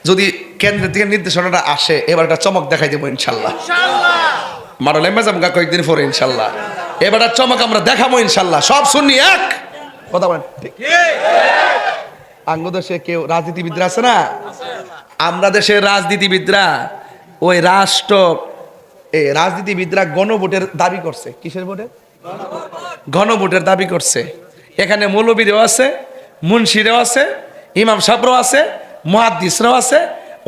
যদি কেন্দ্র থেকে নির্দেশনাটা আসে, এবার একটা চমক দেখাই দেবো ইনশাল্লাহ। মারো লেম্বা যাবো কয়েকদিন পরে ইনশাল্লাহ, এবার একটা চমক আমরা দেখাবো ইনশাল্লাহ। সব শুনি এক কথা বলেন ঠিক। আঙ্গ দেশে কেউ রাজনীতিবিদরা আছে না, আমরা দেশের রাজনীতিবিদরা ওই রাজনীতিবিদরা গণভোটের দাবি করছে। কিসের ভোটের? গণভোটের দাবি করছে। এখানে মৌলবীরাও আছে, মুন্সিরাও আছে, ইমাম সাহেবরাও আছে, মুহাদ্দিসরাও আছে,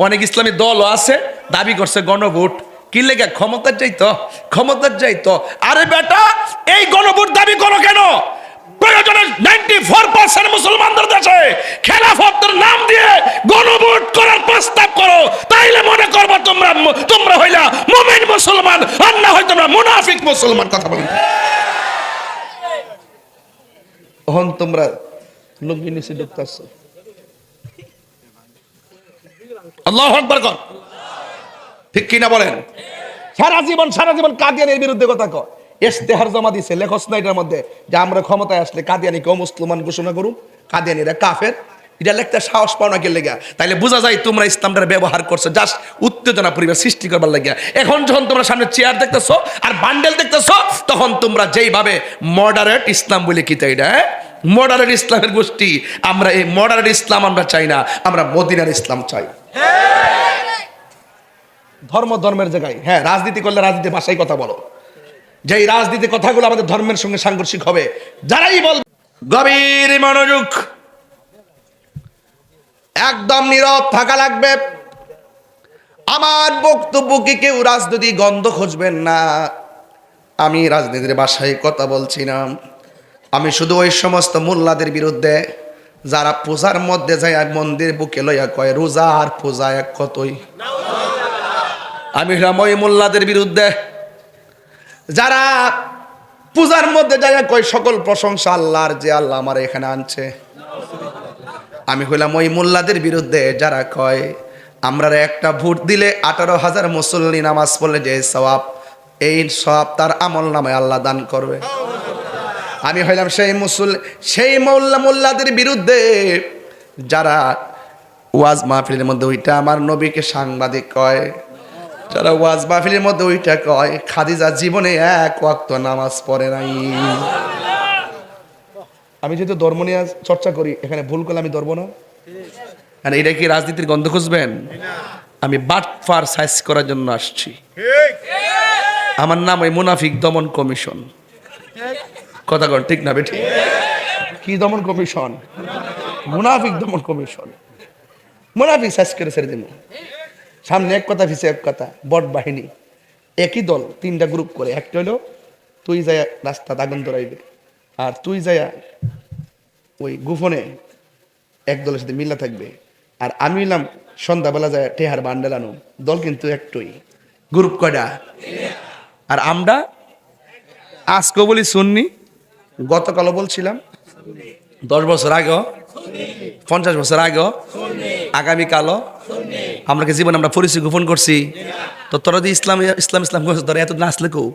অনেক ইসলামী দলও আছে। দাবি করছে গণভোট। কি লেগে? ক্ষমতার যাইতো। আরে বেটা, এই গণভোট দাবি করো কেন? প্রয়োজনে 94% মুসলমানদের দেশে খেলাফতের নাম দিয়ে গণভোট করার প্রস্তাব করো, তাইলে মনে করবো তোমরা হইলা মুমিন মুসলমান, আর না হয় তোমরা মুনাফিক মুসলমান। কথা বলেন। এখন তোমরা লুঙ্গি নিচে ঢুকতেছো। আল্লাহু আকবার কর, ঠিক কিনা বলেন? সারা জীবন কাদিয়ানির বিরুদ্ধে কথা কয়। ইশতেহার জমা দিছে লেখস না এটার মধ্যে যে আমরা ক্ষমতায় আসলে কাদিয়ানিকে মুসলমান ঘোষণা করুন, কাদিয়ানিরা কাফের। এটা লিখতে সাহস পাও না কে লেগা? তাইলে বোঝা যায় তোমরা ইসলামটার ব্যবহার করছো জাস্ট উত্তেজনা পরিবেশ সৃষ্টি করবার লাগিয়া। এখন যখন তোমরা সামনে চেয়ার দেখতেছো আর বান্ডেল দেখতেছো, তখন তোমরা যেইভাবে মডারেট ইসলাম বলে কি তাই না, মডারেট ইসলামের গোষ্ঠী। আমরা এই মডারেট ইসলাম আমরা চাই না, আমরা মদিনার ইসলাম চাই। ধর্মের জায়গায় হ্যাঁ রাজনীতি করলে রাজনীতির ভাষায় কথা বলো। যেই রাজনীতির কথাগুলো আমাদের ধর্মের সঙ্গে সাংঘর্ষিক হবে, যারাই বল গভীর মনোযোগ, একদম নীরব থাকা লাগবে। আমার বক্তব্যকে কেউ রাজনীতি গন্ধ খুঁজবেন না। আমি রাজনীতির ভাষায় কথা বলছি না। আমি শুধু ওই সমস্ত মোল্লাদের বিরুদ্ধে যারা পূজার মধ্যে যায় মন্দির বুকে লইয়া কয় রোজা আর পূজা এক কতই। আমি হলাম ওই মোল্লাদের বিরুদ্ধে যারা পূজার মধ্যে যায় কয় সকল প্রশংসা আল্লাহর, যে আল্লাহ আমার এখানে আনছে। আমি হইলাম ওই মোল্লাদের বিরুদ্ধে যারা কয় আমরা একটা ভোট দিলে 18,000 মুসল্লি নামাজ পড়লে যে সওয়াব, এই সওয়াব তার আমল নামে আল্লাহ দান করবে। আমি হইলাম সেই মোল্লাদের বিরুদ্ধে যারা ওয়াজ মাহফিলের মধ্যে ওইটা আমার নবীকে সাংবাদিক কয়, যারা ওয়াজ মাহফিলের মধ্যে ওইটা কয় খাদিজা জীবনে এক ওয়াক্ত নামাজ পড়ে নাই। আমি যেহেতু ধর্ম নিয়ে চর্চা করি, এখানে ভুল করলে আমি ধরবো না। আর এটা কি রাজনীতির গন্ধ খুঁজবেন? আমি বাটফার সাইজ করার জন্য আসছি। আমার নাম ওই মুনাফিক দমন কমিশন। কথা কন ঠিক না বেঠিক? কি দমন কমিশন? মুনাফিক দমন কমিশন। মুনাফিক সাইজ করে ছেড়ে দেব। সামনে এক কথা পিছে এক কথা, বট বাহিনী একই দল, 3টা গ্রুপ করে। একটা হলো তুই যায় রাস্তা আগুন ধরাইবে, আর তুই যায় ওই গোপনে এক দলের সাথে মিল্লা থাকবে, আর আমি এলাম সন্ধ্যাবেলা যায় টেহার বান্ডেল আনো। দল কিন্তু একটুই, গ্রুপ কয়টা? আর আমরা আজকে বলি সুন্নি, গতকালও বলছিলাম, 10 বছর আগেও, 50 বছর আগেও, আগামীকালও। আমরা কি জীবনে আমরা পরিচয় গোপন করছি? তো তোরা যে ইসলাম করছে, তোরা এত নাচলে কেউ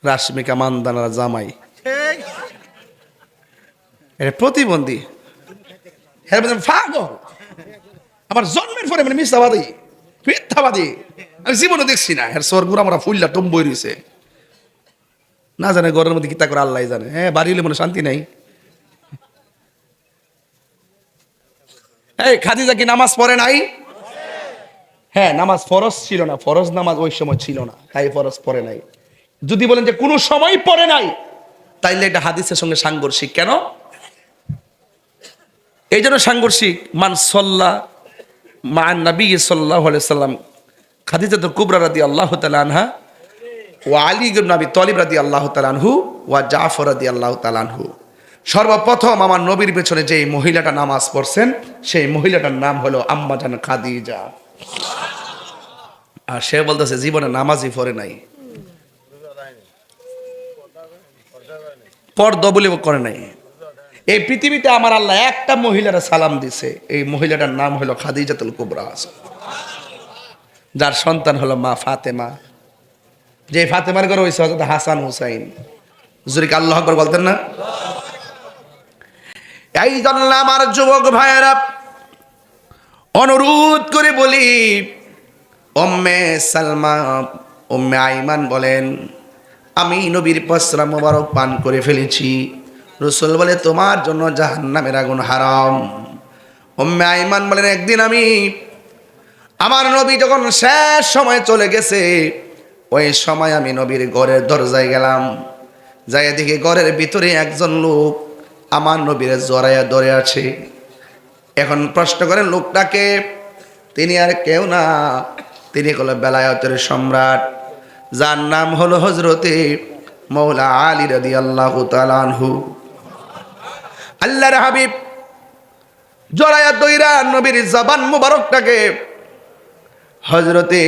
রাশমিকা মানদানার জামাই এটা প্রতিবন্ধী আমার জন্মের পরে মানে মিথ্যাবাদী আমি জীবনে দেখছি না। এর স্বর্গুর আমরা ফুললা টম্বই রয়েছে, না জানে ঘরের মধ্যে কিতা করে আল্লাহ জানে। হ্যাঁ বাড়ি হলে মনে শান্তি নাই। এই খাদিজা কি নামাজ পড়ে নাই? হ্যাঁ নামাজ ফরজ ছিল না, ফরজ নামাজ ওই সময় ছিল না, তাই ফরজ পড়ে নাই। যদি বলেন যে কোনো সময় পড়ে নাই, তাইলে এটা হাদিসের সঙ্গে সাংঘর্ষিক। কেন এই জন্য সাংঘর্ষিক? মান সাল্লা মা নবী সাল্লাল্লাহু আলাইহি সাল্লাম খাদিজাতুল কুবরা রাদিয়াল্লাহু তাআলা আনহা ওয়া আলী ইবনে আবি তালিব রাদিয়াল্লাহু তাআলা আনহু ওয়া জাফর রাদিয়াল্লাহু তাআলা আনহু। সর্বপ্রথম আমার নবীর পেছনে যে মহিলাটা নামাজ পড়ছেন, সেই মহিলাটার নাম হলো আম্মা জান খাদিজা। আর সে বলতেছে জীবনে নামাজই পড়ে নাই, পর্দা বলে করে নাই। এই পৃথিবীতে আমার আল্লাহ একটা মহিলার সালাম দিছে, এই মহিলাটার নাম হলো খাদিজাতুল কুবরা, যার সন্তান হলো মা ফাতেমা। যে ফাতেমার ঘরে হয়েছে হযরত হাসান হুসাইন। হুজুরকে আল্লাহু আকবার বলতেন না? এই জন্য আমার যুবক ভাইয়েরা, অনুরোধ করে বলি, উম্মে সালমা, উম্মে আইমান বলেন, আমি নবীর পসরা মোবারক পান করে ফেলেছি। রাসূল বলে, তোমার জন্য জাহান্নামের আগুন হারাম। উম্মে আইমান বলেন, একদিন আমি আমার নবী যখন শেষ সময় চলে গেছে, ওই সময় আমি নবীর ঘরের দরজায় গেলাম, যাই দেখি ঘরের ভিতরে একজন লোক আমার নবীর জড়াইয়া ধরে আছে। এখন প্রশ্ন করেন লোকটাকে, তিনি আর কেউ না, তিনি হলো বেলায়েতের সম্রাট, যার নাম হলো হযরতে মাওলা আলী রাদিয়াল্লাহু তাআলা আনহু। আল্লাহর হাবিব জড়াইয়া দইরা নবীর জবান মুবারকটাকে হযরতে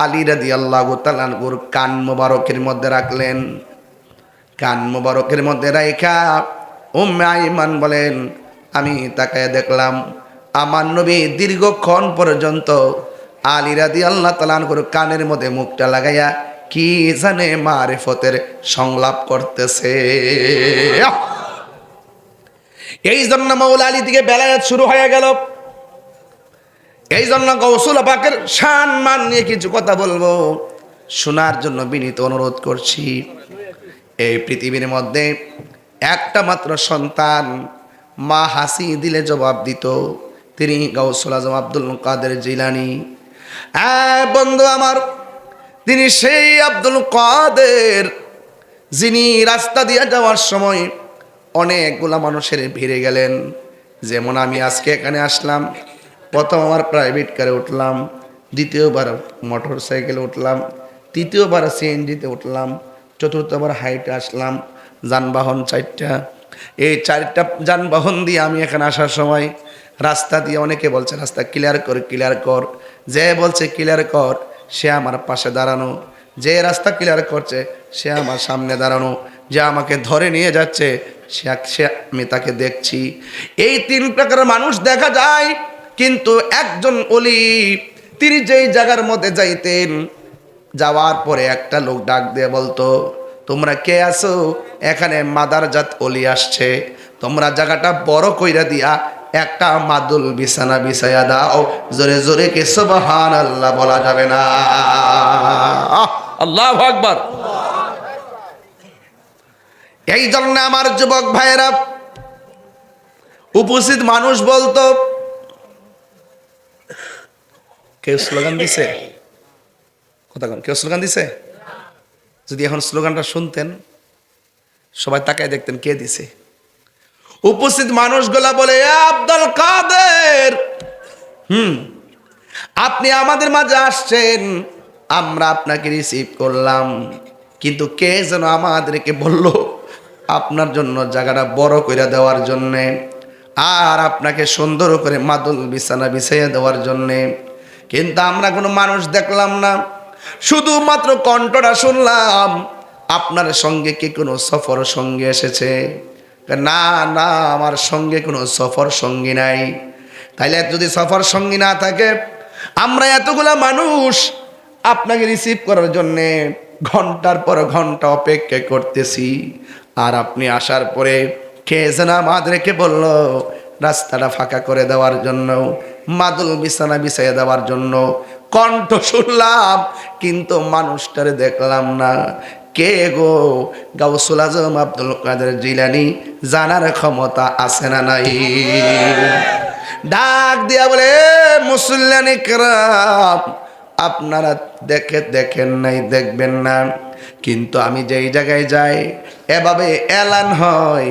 আলী রাদিয়াল্লাহু তাআলা আনহুর কান মুবারকের মধ্যে রাখলেন। কান মুবারকের মধ্যে রাইখা উম্মে আইমান বলেন, আমি তাকায় দেখলাম আমার নবী দীর্ঘক্ষণ পর্যন্ত আলী রাদিয়াল্লাহু তাআলা আনহুর কানের মধ্যে মুখটা লাগাইয়া কি জানে মারিফতের সংলাপ করতেছে। এই জন্য মাওলা আলী থেকে বেলায়েত শুরু হয়ে গেল। এই জন্য গাউসুল পাকের শান মান নিয়ে কিছু কথা বলবো, শোনার জন্য বিনীত অনুরোধ করছি। এই পৃথিবীর মধ্যে একটা মাত্র সন্তান মা হাসি দিলে জবাব দিত, তিনি গাউসুল আজম আব্দুল কাদের জিলানী। বন্ধু আমার, তিনি সেই আব্দুল কাদের যিনি রাস্তা দিয়ে যাওয়ার সময় অনেকগুলা মানুষের ভিড়ে গেলেন। যেমন আমি আজকে এখানে আসলাম, প্রথম আমার প্রাইভেট কারে উঠলাম, দ্বিতীয়বার মোটর সাইকেলে উঠলাম, তৃতীয়বার সিএনজিতে উঠলাম, চতুর্থবার হাইটে আসলাম, যানবাহন 4টা। এই 4টা যানবাহন দিয়ে আমি এখানে আসার সময় রাস্তা দিয়ে অনেকে বলছে রাস্তা ক্লিয়ার কর, ক্লিয়ার কর। যে বলছে ক্লিয়ার কর সে আমার পাশে দাঁড়ানো, যে রাস্তা ক্লিয়ার করছে সে আমার সামনে দাঁড়ানো, যে আমাকে ধরে নিয়ে যাচ্ছে সে আমি তাকে দেখছি। এই 3 প্রকারের মানুষ দেখা যায়। কিন্তু একজন ওলি, তিনি যেই জায়গার মধ্যে যাইতেন, যাওয়ার পরে একটা লোক ডাক দিয়ে বলতো, তোমরা কে আছো? এখানে মাদারজাত ওলি আসছে, তোমরা জায়গাটা বড় কইরা দিয়া একটা মাদুল বিছানা বিছাইয়া দাও। জোরে জোরে কে সুবহানাল্লাহ বলা যাবে না? আল্লাহু আকবার। এই জন্য আমার যুবক ভাইয়েরা, উপস্থিত মানুষ বলতো, কেউ স্লোগান দিছে? কথা কন, কেউ স্লোগান দিছে? যদি এখন স্লোগানটা শুনতেন সবাই তাকায় দেখতেন কে দিছে। উপস্থিত মানুষগুলা বলে, আব্দুল কাদের, আপনি আমাদের মাঝে আসছেন, আমরা আপনাকে রিসিভ করলাম, কিন্তু কে যেন আমাদেরকে বলল আপনার জন্য জায়গাটা বড় করে দেওয়ার জন্যে, আর আপনাকে সুন্দর করে মাদুল বিছানা বিছাইয়া দেওয়ার জন্যে। কিন্তু আমরা কোনো মানুষ দেখলাম না, শুধুমাত্র কণ্ঠটা শুনলাম। আপনার সঙ্গে কি কোনো সফর সঙ্গী এসেছে? না না, আমার সঙ্গে কোনো সফর সঙ্গী নাই। তাইলে যদি সফর সঙ্গী না থাকে, আমরা এতগুলা মানুষ আপনাকে রিসিভ করার জন্যে ঘন্টার পর ঘন্টা অপেক্ষা করতেছি, আর আপনি আসার পরে কে যেন আমাদেরকে বলল রাস্তাটা ফাঁকা করে দেওয়ার জন্য, মাদুল বিছানা বিছাইয়া দেওয়ার জন্য। কণ্ঠ শুনলাম কিন্তু মানুষটারে দেখলাম না। কে গো? গাউসুল আজম আব্দুল কাদের জিলানী। জানার ক্ষমতা আছে না নাই? ডাক দিয়া বলে, মুসল্লিয়ান ইকরাম, আপনারা দেখেন নাই, দেখবেন না, কিন্তু আমি যেই জায়গায় যাই এভাবে এলান হয়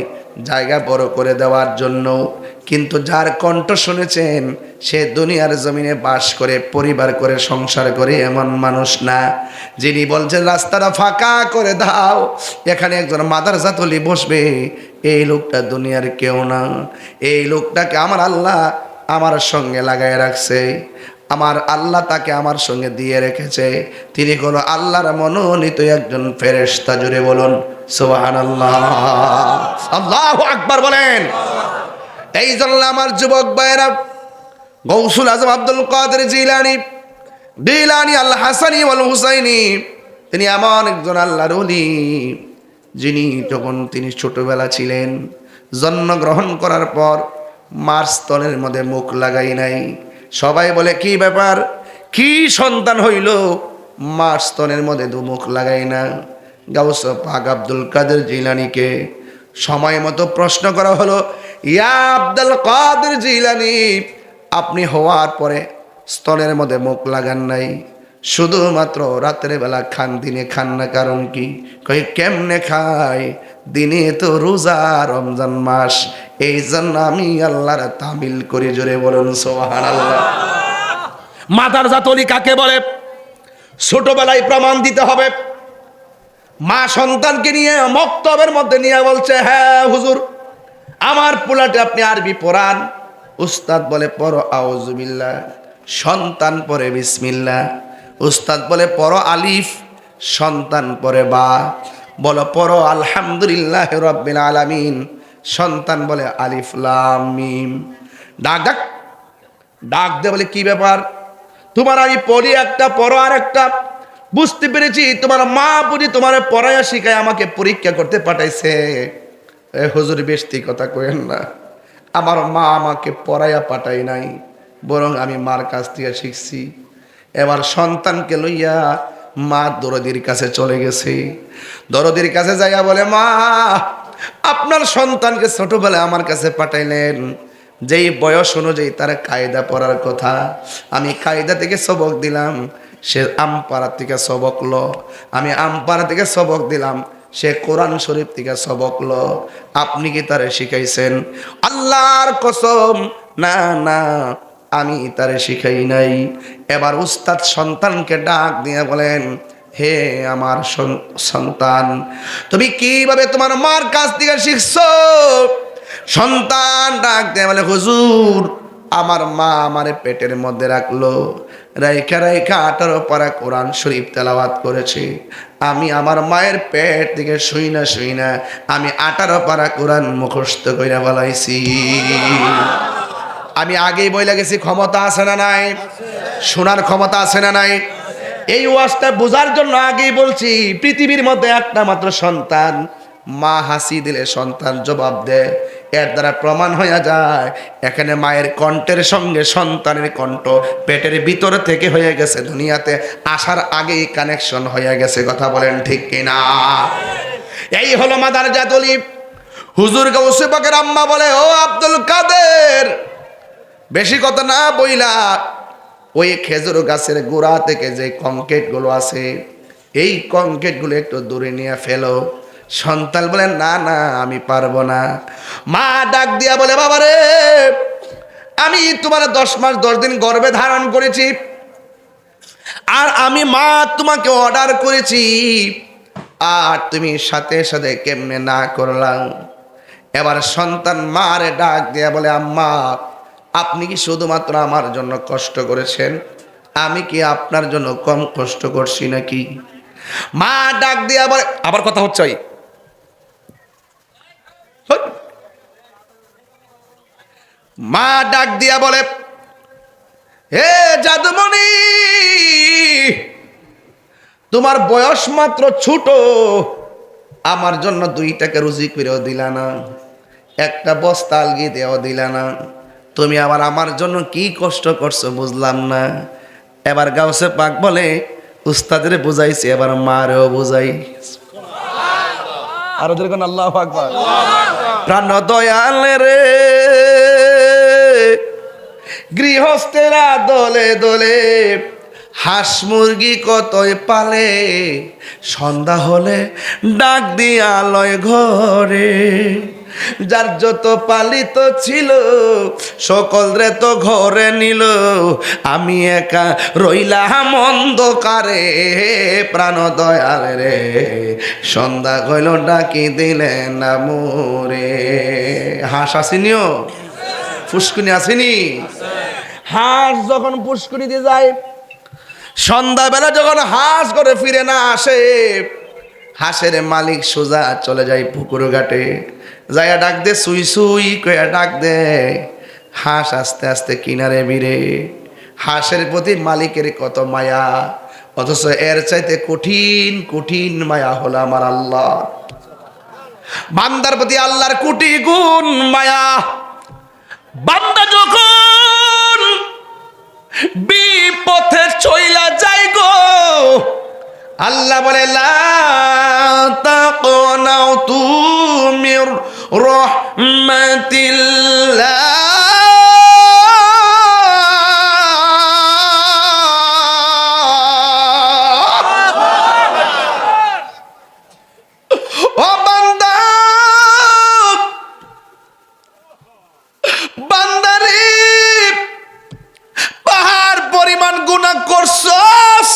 জায়গা বড় করে দেওয়ার জন্য। কিন্তু যার কণ্ঠ শুনেছেন সে দুনিয়ার জমিনে বাস করে, পরিবার করে, সংসার করে এমন মানুষ না। যিনি বলছেন রাস্তাটা ফাঁকা করে দাও, এখানে একজন মাদারজাত ওলি বসবে, এই লোকটা দুনিয়ার কেউ না। এই লোকটাকে আমার আল্লাহ আমার সঙ্গে লাগায় রাখছে, আমার আল্লাহ তাকে আমার সঙ্গে দিয়ে রেখেছে। তিনি হলো আল্লাহর মনোনীত একজন ফেরেশতা। জুড়ে বলুন সুবহানাল্লাহ, আল্লাহু আকবার বলেন। এই জন্য আমার যুবক ভাইয়েরা, গাউসুল আজম আব্দুল কাদের জিলানী আল হাসানী ওয়াল হুসাইনী, তিনি এমন একজন আল্লাহর ওলি, যিনি যখন তিনি ছোটবেলা ছিলেন, জন্মগ্রহণ করার পর মার স্তনের মধ্যে মুখ লাগাই নাই। সবাই বলে কি ব্যাপার, কি সন্তান হইল, মার স্তনের মধ্যে দু মুখ লাগাই না। গাউস পাক আব্দুল কাদের জিলানীকে সময় মতো প্রশ্ন করা হলো, ইয়া আব্দুল কাদের জিলানী, আপনি হওয়ার পরে স্তনের মধ্যে মুখ লাগান নাই, শুধুমাত্র রাতের বেলা খান, দিনে খান না, কারণ কি? কই কেমনে খায়, দিনে তো রোজা, রমজান মাস, এই জন্য আমি আল্লাহর তামিল করি। জোরে বলুন সুবহানাল্লাহ। মাদার জাতলি কাকে বলে? ছোটবেলায় প্রমাণ দিতে হবে। মা সন্তানকে নিয়ে মক্তবের মধ্যে নিয়ে বলছে, হ্যাঁ হুজুর, আমার পোলাটে আপনি আরবি পড়ান। উস্তাদ বলে পড়ো আউযুবিল্লাহ, সন্তান পড়ে বিসমিল্লাহ। উস্তাদ বলে পড়ো আলিফ, সন্তান পড়ে বা। বলো পড়ো আলহামদুলিল্লাহ রাব্বিল আলামিন, সন্তান বলে আলিফ লাম মিম। ডাক ডাক ডাক দে বলে কি ব্যাপার, তোমার আমি পড়ি একটা, পড়ো আর একটা। বুঝতে পেরেছি তোমার মা বুঝি তোমার পড়াইয়া শিখায় আমাকে পরীক্ষা করতে পাঠাইছে। হুজুর বেশি কথা কইেন না, আমার মা আমাকে পড়াইয়া পাঠাই নাই, বরং আমি মার কাছ থেকে শিখছি। এবার সন্তানকে লইয়া মা দরদির কাছে চলে গেছে। দরদির কাছে যাইয়া বলে, মা আপনার সন্তানকে ছোটবেলায় আমার কাছে পাঠাইলেন, যেই বয়স অনুযায়ী তার কায়দা পড়ার কথা, আমি কায়দা থেকে সবক দিলাম, সে আমপাড়া থেকে সবক লো। আমি আমপাড়া থেকে সবক দিলাম, সে কোরআন শরীফ থেকে সবক লো। আপনি কি তারে শিখাইছেন? আল্লাহর কসম না না, আমি তারে শিখাই নাই। এবার উস্তাদ সন্তানকে ডাক দিয়ে বলেন, হে আমার সন্তান, তুমি কিভাবে তোমার মার কাছ থেকে শিখছো? সন্তান ডাক দিয়ে বলে, হুজুর আমার মা আমারে পেটের মধ্যে রাখলো, রাইখা রাইখা 18 পারা কোরআন শরীফ তেলাওয়াত করেছে। আমি আমার মায়ের পেট থেকে শুই না আমি 18 পারা কোরআন মুখস্থ কইরা বলাইছি। আমি আগেই বইলা গেছি, ক্ষমতা আছে না নাই? শোনার ক্ষমতা আছে না নাই? এই ওয়াজটা বোঝার জন্য আগেই বলছি, পৃথিবীর মধ্যে একটা মাত্র সন্তান, মা হাসি দিলে সন্তান জবাব দেয়। এর দ্বারা প্রমাণ হয়ে যায় এখানে মায়ের কণ্ঠের সঙ্গে সন্তানের কণ্ঠ পেটের ভিতর থেকে হয়ে গেছে, দুনিয়াতে আসার আগেই কানেকশন হয়ে গেছে। কথা বলেন ঠিক কিনা? এই হলো মাদার জাতলি। হুজুর গাউসে পাকের আম্মা বলে, ও আব্দুল কাদের, বেশি কথা না বইলা ওই খেজুর গাছের গোড়া থেকে যে কংক্রিট গুলো আছে, এই কংক্রিট গুলো একটু দূরে নিয়ে ফেলো। সন্তান বলে, না না আমি পারবো না। মা ডাক দিয়া বলে, বাবা রে, আমি তোমার 10 মাস 10 দিন গর্ভে ধারণ করেছি, আর আমি মা তোমাকে অর্ডার করেছি, আর তুমি সাথে সাথে কেমনে না করলাম? এবার সন্তান মারে ডাক দিয়া বলে, আম্মা আপনি কি শুধুমাত্র আমার জন্য কষ্ট করেছেন? আমি কি আপনার জন্য কম কষ্ট করছি নাকি? মা ডাক দিয়া বলে, আবার কথা হচ্ছে, মা ডাক দিয়া বলে, হে জাদুমণি, তোমার বয়স মাত্র ছোট, আমার জন্য 2 টাকা রুজি করেও দিলা না, একটা বস্তা আলগি দেওয়া দিলা না, তুমি আবার আমার জন্য কি কষ্ট করছো বুঝলাম না। এবার গাউসে পাক বলে, উস্তাদের বুঝাইছি, এবার মারেও বুঝাই। আর ওদের কোন আল্লাহু আকবার। প্রাণ দয়াল রে, গৃহস্থেরা দলে দলে হাঁস মুরগি কতই পালে, সন্ধ্যা হলে ডাক দিয়া লয় ঘরে, যার যত পালিত ছিল সকল রে তো ঘরে নিল, আমি একা রইলাম অন্ধকারে। প্রাণ দয়াল রে, সন্ধ্যা হইল ডাকি দিলেন না মোরে। হাঁস আসেনিও, ফুসকুনি আসেনি? হাঁস যখন পুষ্কুনিতে যায়, সন্ধ্যাবেলা যখন হাঁস করে ফিরে না আসে, হাঁসের মালিক সোজা চলে যায় পুকুর ঘাটে, যাইয়া ডাক দে, সুই সুই কইয়া ডাক দে। হাঁস আস্তে আস্তে কিনারে ভিড়ে। হাঁসের প্রতি মালিকের কত মায়া, অথচ এর চাইতে কঠিন কঠিন মায়া হলো আমার আল্লাহ। বান্দার প্রতি আল্লাহর কোটি গুণ মায়া। বান্দা যখন বিপথে চইলা যায় গো, আল্লাহ বলে লা তাকনাতু মির রাহমাতিল্লাহ, ও বান্দা, বান্দারে পাহাড় পরিমাণ গুনাহ করছস,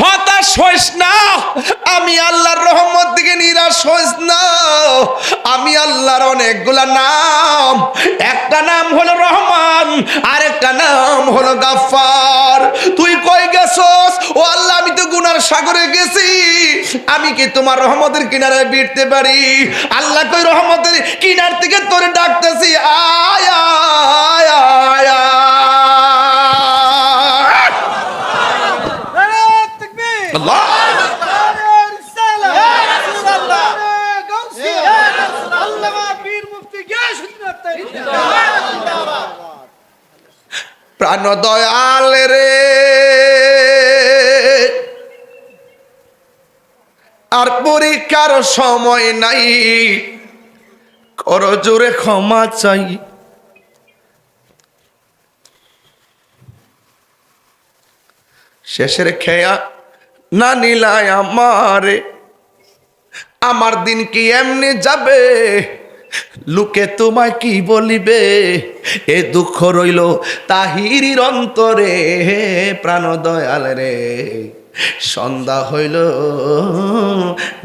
হতাশ হইস না, আমি আল্লাহর রহমত থেকে নিরাশ হইস না। আমি আল্লাহর অনেকগুলা নাম, একটা নাম হলো রহমান, আরেকটা নাম হলো গাফফার। তুই কই গেছস? ও আল্লাহ, আমি তো গুনার সাগরে গেছি, আমি কি তোমার রহমতের কিনারে বিটতে পারি? আল্লাহ কই রহমতের কিনার থেকে তোরে ডাকতেছি, আয় আয় আয় আয়। আল্লাহ প্রাণ দয়াল রে, আর পরীক্ষার সময় নাই, কর জোরে ক্ষমা চাই। শেষের খেয়া না নিলাই আমারে, আমার দিন কি এমনি যাবে, লোকে তোমায় কি বলিবে, এ দুঃখ রইল তাহিরির অন্তরে। প্রাণ দয়াল রে, সন্ধ্যা হইল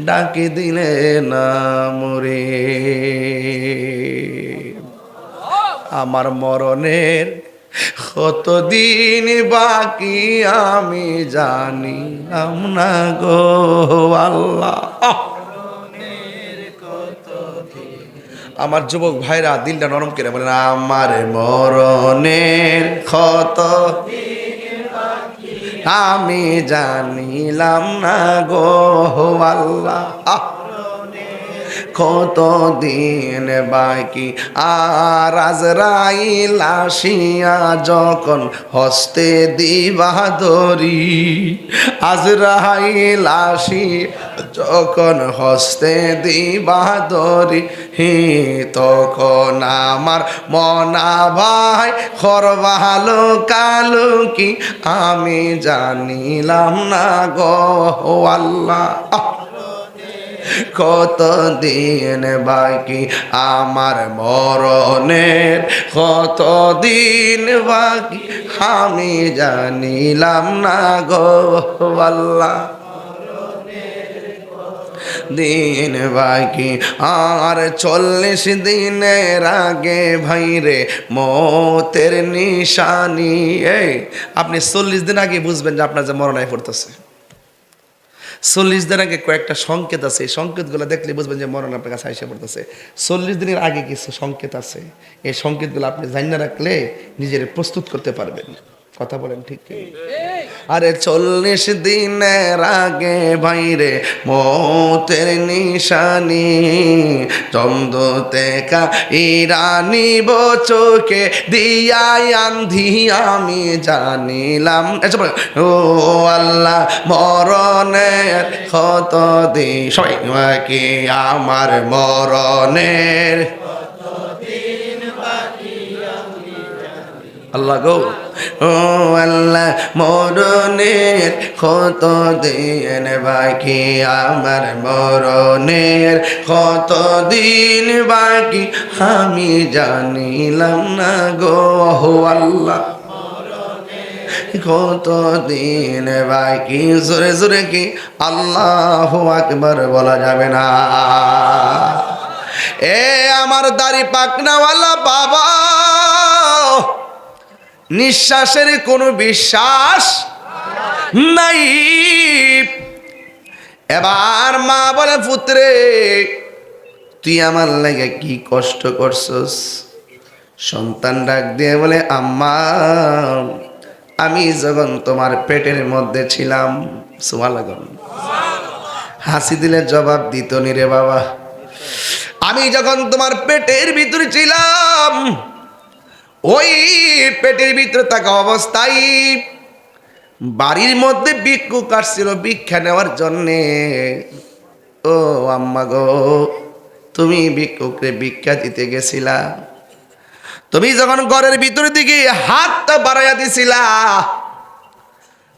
ডাকি দিলে না মরে, আমার মরণের কতদিন বাকি আমি জানিলাম না গো আল্লাহ। আমার যুবক ভাইরা দিলটা নরম করে বলেন, আমার মরণের কত আমি জানিলাম না গো আল্লাহ। কত দিন বাকি, আর আজরাইল আসিয়া যখন হস্তে দিবা ধরি, আজরাইল আসিয়া যখন হস্তে দিবা ধরি, তখন আমার মনা ভাই খরবালো কালো কি আমি জানিলাম না গো আল্লাহ। কত দিন বাকি আমার মরণের, কত দিন বাকি আমি জানিলাম না গো আল্লাহ। দিন বাকি আর 40 দিনের আগে ভাইরে মতের নিশানি। এই আপনি 40 দিন আগে বুঝবেন যে আপনার যে মরণায় পড়তেছে। 40 দিন আগে কয়েকটা সংকেত আছে, এই সংকেতগুলো দেখলে বুঝবেন যে মরণ আপনার কাছে এসে পড়তেছে। 40 দিনের আগে কিছু সংকেত আছে, এই সংকেতগুলো আপনি জানিয়ে রাখলে নিজের প্রস্তুত করতে পারবেন। কথা বলেন ঠিক কি? আরে 40 দিনের আগে ভাইরে মতের নিশানি, চন্দ্রতে কা ইরানি চোখে দিয়াই আন্ধি আমি জানিলাম। ও আল্লাহ, মরণের কত দিন, সবাই কি আমার মরণের আল্লাহ গো, ও আল্লাহ মরণের কত দিন বাকি আমার মরণের কত দিন বাকি আমি জানিলাম না গো আল্লাহ। কত দিন বাকি, জোরে জোরে কি আল্লাহু আকবার বলা যাবে না? এ আমার দাড়ি পাকনাওয়ালা বাবা, নিঃশ্বাসের কোনো বিশ্বাস নাই। এবার মা বলে, পুত্রে তুই আমার লাগে কি কষ্ট করছস? সন্তান ডাক দিয়ে বলে, আম্মা আমি যখন তোমার পেটের মধ্যে ছিলাম, সুবহানাল্লাহ, হাসি দিলে জবাব দিত নি রে বাবা। আমি যখন তোমার পেটের ভিতরে ছিলাম, ওই পেটের ভিতরে থাকা অবস্থায় বাড়ির মধ্যে ভিক্ষুক আসছিল ভিক্ষা নেওয়ার জন্যে। ও আম্মা গো, তুমি ভিক্ষুকরে ভিক্ষা দিতে গেছিলা, তুমি যখন ঘরের ভিতরে দিকে হাতটা বাড়াইয়া দিছিলা,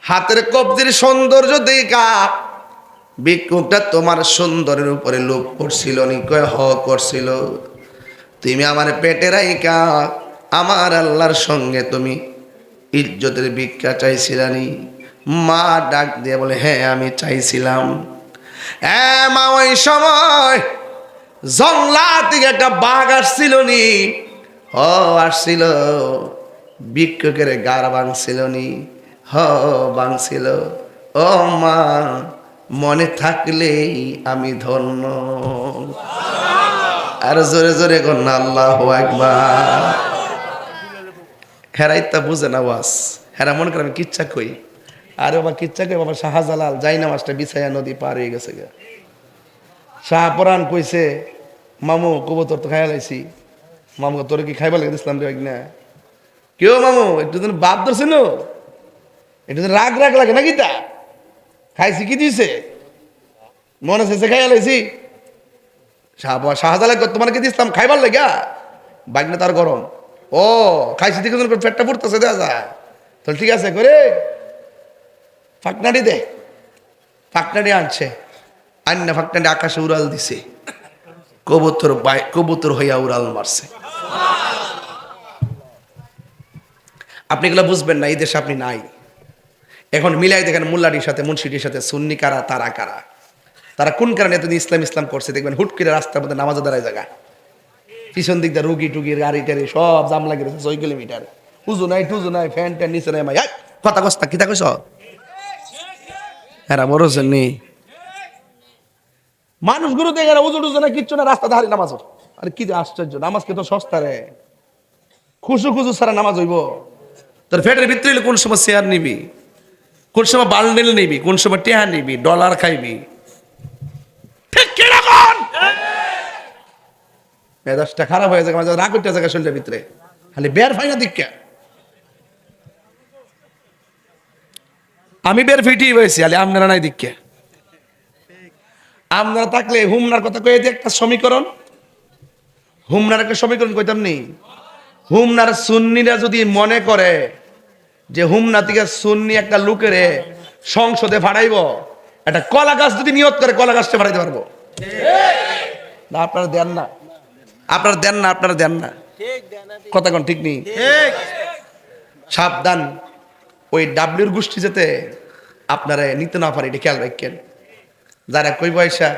হাতের কবজির সৌন্দর্য দেখা ভিক্ষুকটা তোমার সুন্দরের উপরে লোভ করছিল নি? কয় হ করছিল। তুমি আমার পেটে রাইকা আমার আল্লাহর সঙ্গে তুমি ইজ্জতের ভিক্ষা চাইছিলানি? মা ডাক দিয়ে বলে, হ্যাঁ আমি চাইছিলাম। হ্যাঁ মা, ওই সময় জংলা থেকে একটা বাঘ আসছিল নি? হ আসছিল। ভিক্ষুকের গাড় ভাঙছিল নি? হ ভাঙছিল। ও মা, মনে থাকলেই আমি ধন্য। আর জোরে জোরে কন্যা আল্লাহু আকবার। হেরাই তা বুঝে না ওয়াস, হেরা মনে করে আমি কিচ্ছা কই। আর বাবা কিচ্ছা কই, বাবা শাহজালাল যাই নামাজটা বিছাইয়া নদী পার হয়ে গেছে গা। শাহপরান কইছে, মামু কবুতর তো খাইয়া লাইছি। মামু তোর কি খাইবা লাগে দিছিলাম রে না? কেউ মামু একটু দিন বাপ ধরছিল, একটু দিন রাগ রাগ লাগে নাকি? তা খাইছি কি দিছে? মনে হচ্ছে খাইয়া লাইছি। শাহজালাল তোমার কি দিছিলাম খাইবার লাগা? বাগনা তার গরম। ও খাইছি দিকে পেটটা পড়তেছে, দেওয়া যায় তাহলে ঠিক আছে করে ফাঁকনাটি দে। ফাঁকনাটি আনছে, আন্না ফাঁকনাটি আকাশে উড়াল দিছে, কবুতর হইয়া উড়াল মারছে। আপনি এগুলো বুঝবেন না, এই দেশে আপনি নাই। এখন মিলাই দেখেন মোল্লাটির সাথে মুন্সিটির সাথে সুন্নি কারা, তারা কারা, তারা কোন কারণে এতদিন ইসলাম ইসলাম করছে। দেখবেন হুট করে রাস্তার মধ্যে নামাজে দাঁড়ায় জায়গা, পিছন দিক দিয়ে রুগী টুগির গাড়ি টাড়ি সব জাম লাগে রয়েছে 6 কিলোমিটার। উজু নাই টুজু নাই, ফ্যান ট্যান নিচে নাই। মাই কথা কস্তা কিতা কইস? হ্যাঁ বড়ছেন নি মানুষগুলো দেখে না, উজু টুজু না কিচ্ছু না, রাস্তা ধারে নামাজ। আরে কি আশ্চর্য, নামাজ কে তো সস্তা রে, খুশু খুশু সারা নামাজ হইব। তোর ফেটের ভিতরে কোন সময় শেয়ার নিবি, কোন সময় বান্ডেল নিবি, কোন সময় টেহা নিবি, ডলার খাইবি, ঠিক কিরকম মেজাজটা খারাপ হয়ে যায়। রাগ করতে জায়গা শরীরের ভিতরে খালি বের ফাইনা দীক্ষা। আমি বের ফিটি হয়েছি, আলে আপনারা নাই দীক্ষা। আপনারা থাকলে হুমনার কথা কয়ে যে একটা সমীকরণ, হুমনার একটা সমীকরণ কইতাম নি। হুমনার সুন্নিরা যদি মনে করে যে হুমনা থেকে সুন্নি একটা লোকেরে সংসদে ফাড়াইব, একটা কলা গাছ যদি নিয়ত করে কলা গাছটা ফাড়াইতে পারবো না? আপনারা দেন না, আপনারা দেন না, আপনারা দেন না। কথা কোন ঠিক নেই? সাবধান, ওই ডাব্লিউর গোষ্ঠী যেতে আপনারা নিতে না পারে, এটা খেয়াল রাখেন। যারা কই পয়সা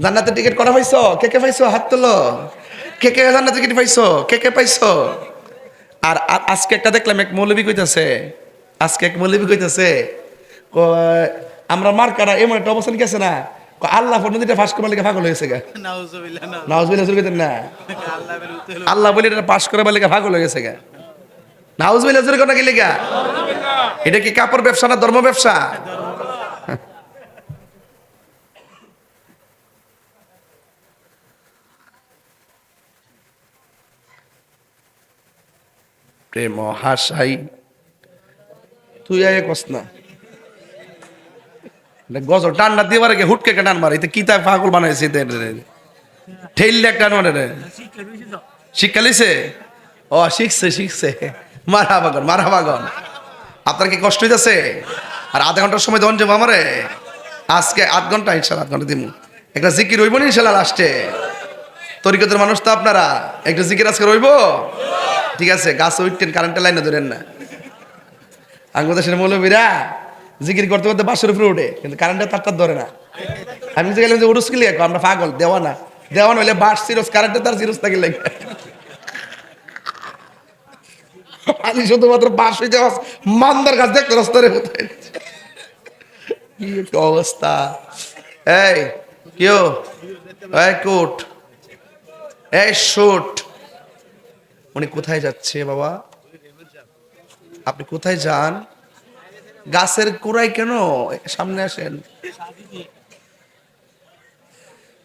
জান্নাতের টিকিট করা পাইছো, কে কে পাইছো হাত তোলো। কে কে জান্নাতের টিকিট পাইছো, কে কে পাইছো? আর আজকে একটা দেখলাম এক মৌলবী কইতাছে, আজকে এক মৌলবী কইতাছে আমরা মার্কারা এমন একটা অবস্থান গেছে না, আল্লাহ নদীটা ফাঁস করবার লেগে পাগল হয়েছে গা। নাউজুবিল্লাহ কইতেন না, আল্লাহ বলে এটা পাস করবার লেগে পাগল হয়ে গেছে গা। নাউজুবিল্লাহ জোরে কথা কি লেগা? এটা কি কাপড় ব্যবসা না ধর্ম ব্যবসা? প্রেম হাসাই তুই আয় কস না, গজল টান্ডা দিয়ে মারে হুটকে টান মারে, কি তা পাগল বানাইছে ঠেল টান মারে। শিক্ষা লিছে? ও শিখছে শিখছে, মারা বাগন মারা বাগন। আপনার কি কষ্ট হইতেছে? আর আধা ঘন্টার সময় দেন যাবো আমারে, আজকে 8 ঘন্টা ইনশাল্লাহ 8 ঘন্টা দিব। একটা জিকির রইব না ইনশাল্লাহ লাস্টে? তরিকতের মানুষ তো আপনারা, একটা জিকির আজকে রইব? ঠিক আছে, গাছ উঠতেন, কারেন্টের লাইনে ধরেন না। আঙ্গুল দেশের মৌলবীরা জিকির করতে করতে বাসের উপরে উঠে, কিন্তু কারেন্টের তারটা ধরে না। আমি যে গেলাম যে উরুস কিলি, আমরা পাগল দেওয়া না, দেওয়া হইলে বাস সিরোস, কারেন্টের তার সিরোস থাকি লাগে। আমি শুধুমাত্র বাস হইতে মান্দার গাছ দেখতে রাস্তারে কি একটা অবস্থা। এই কেউ এই কোট, এই শুট, উনি কোথায় যাচ্ছে বাবা? আপনি কোথায় যান? গাছের কোড়াই কেন? সামনে আসেন,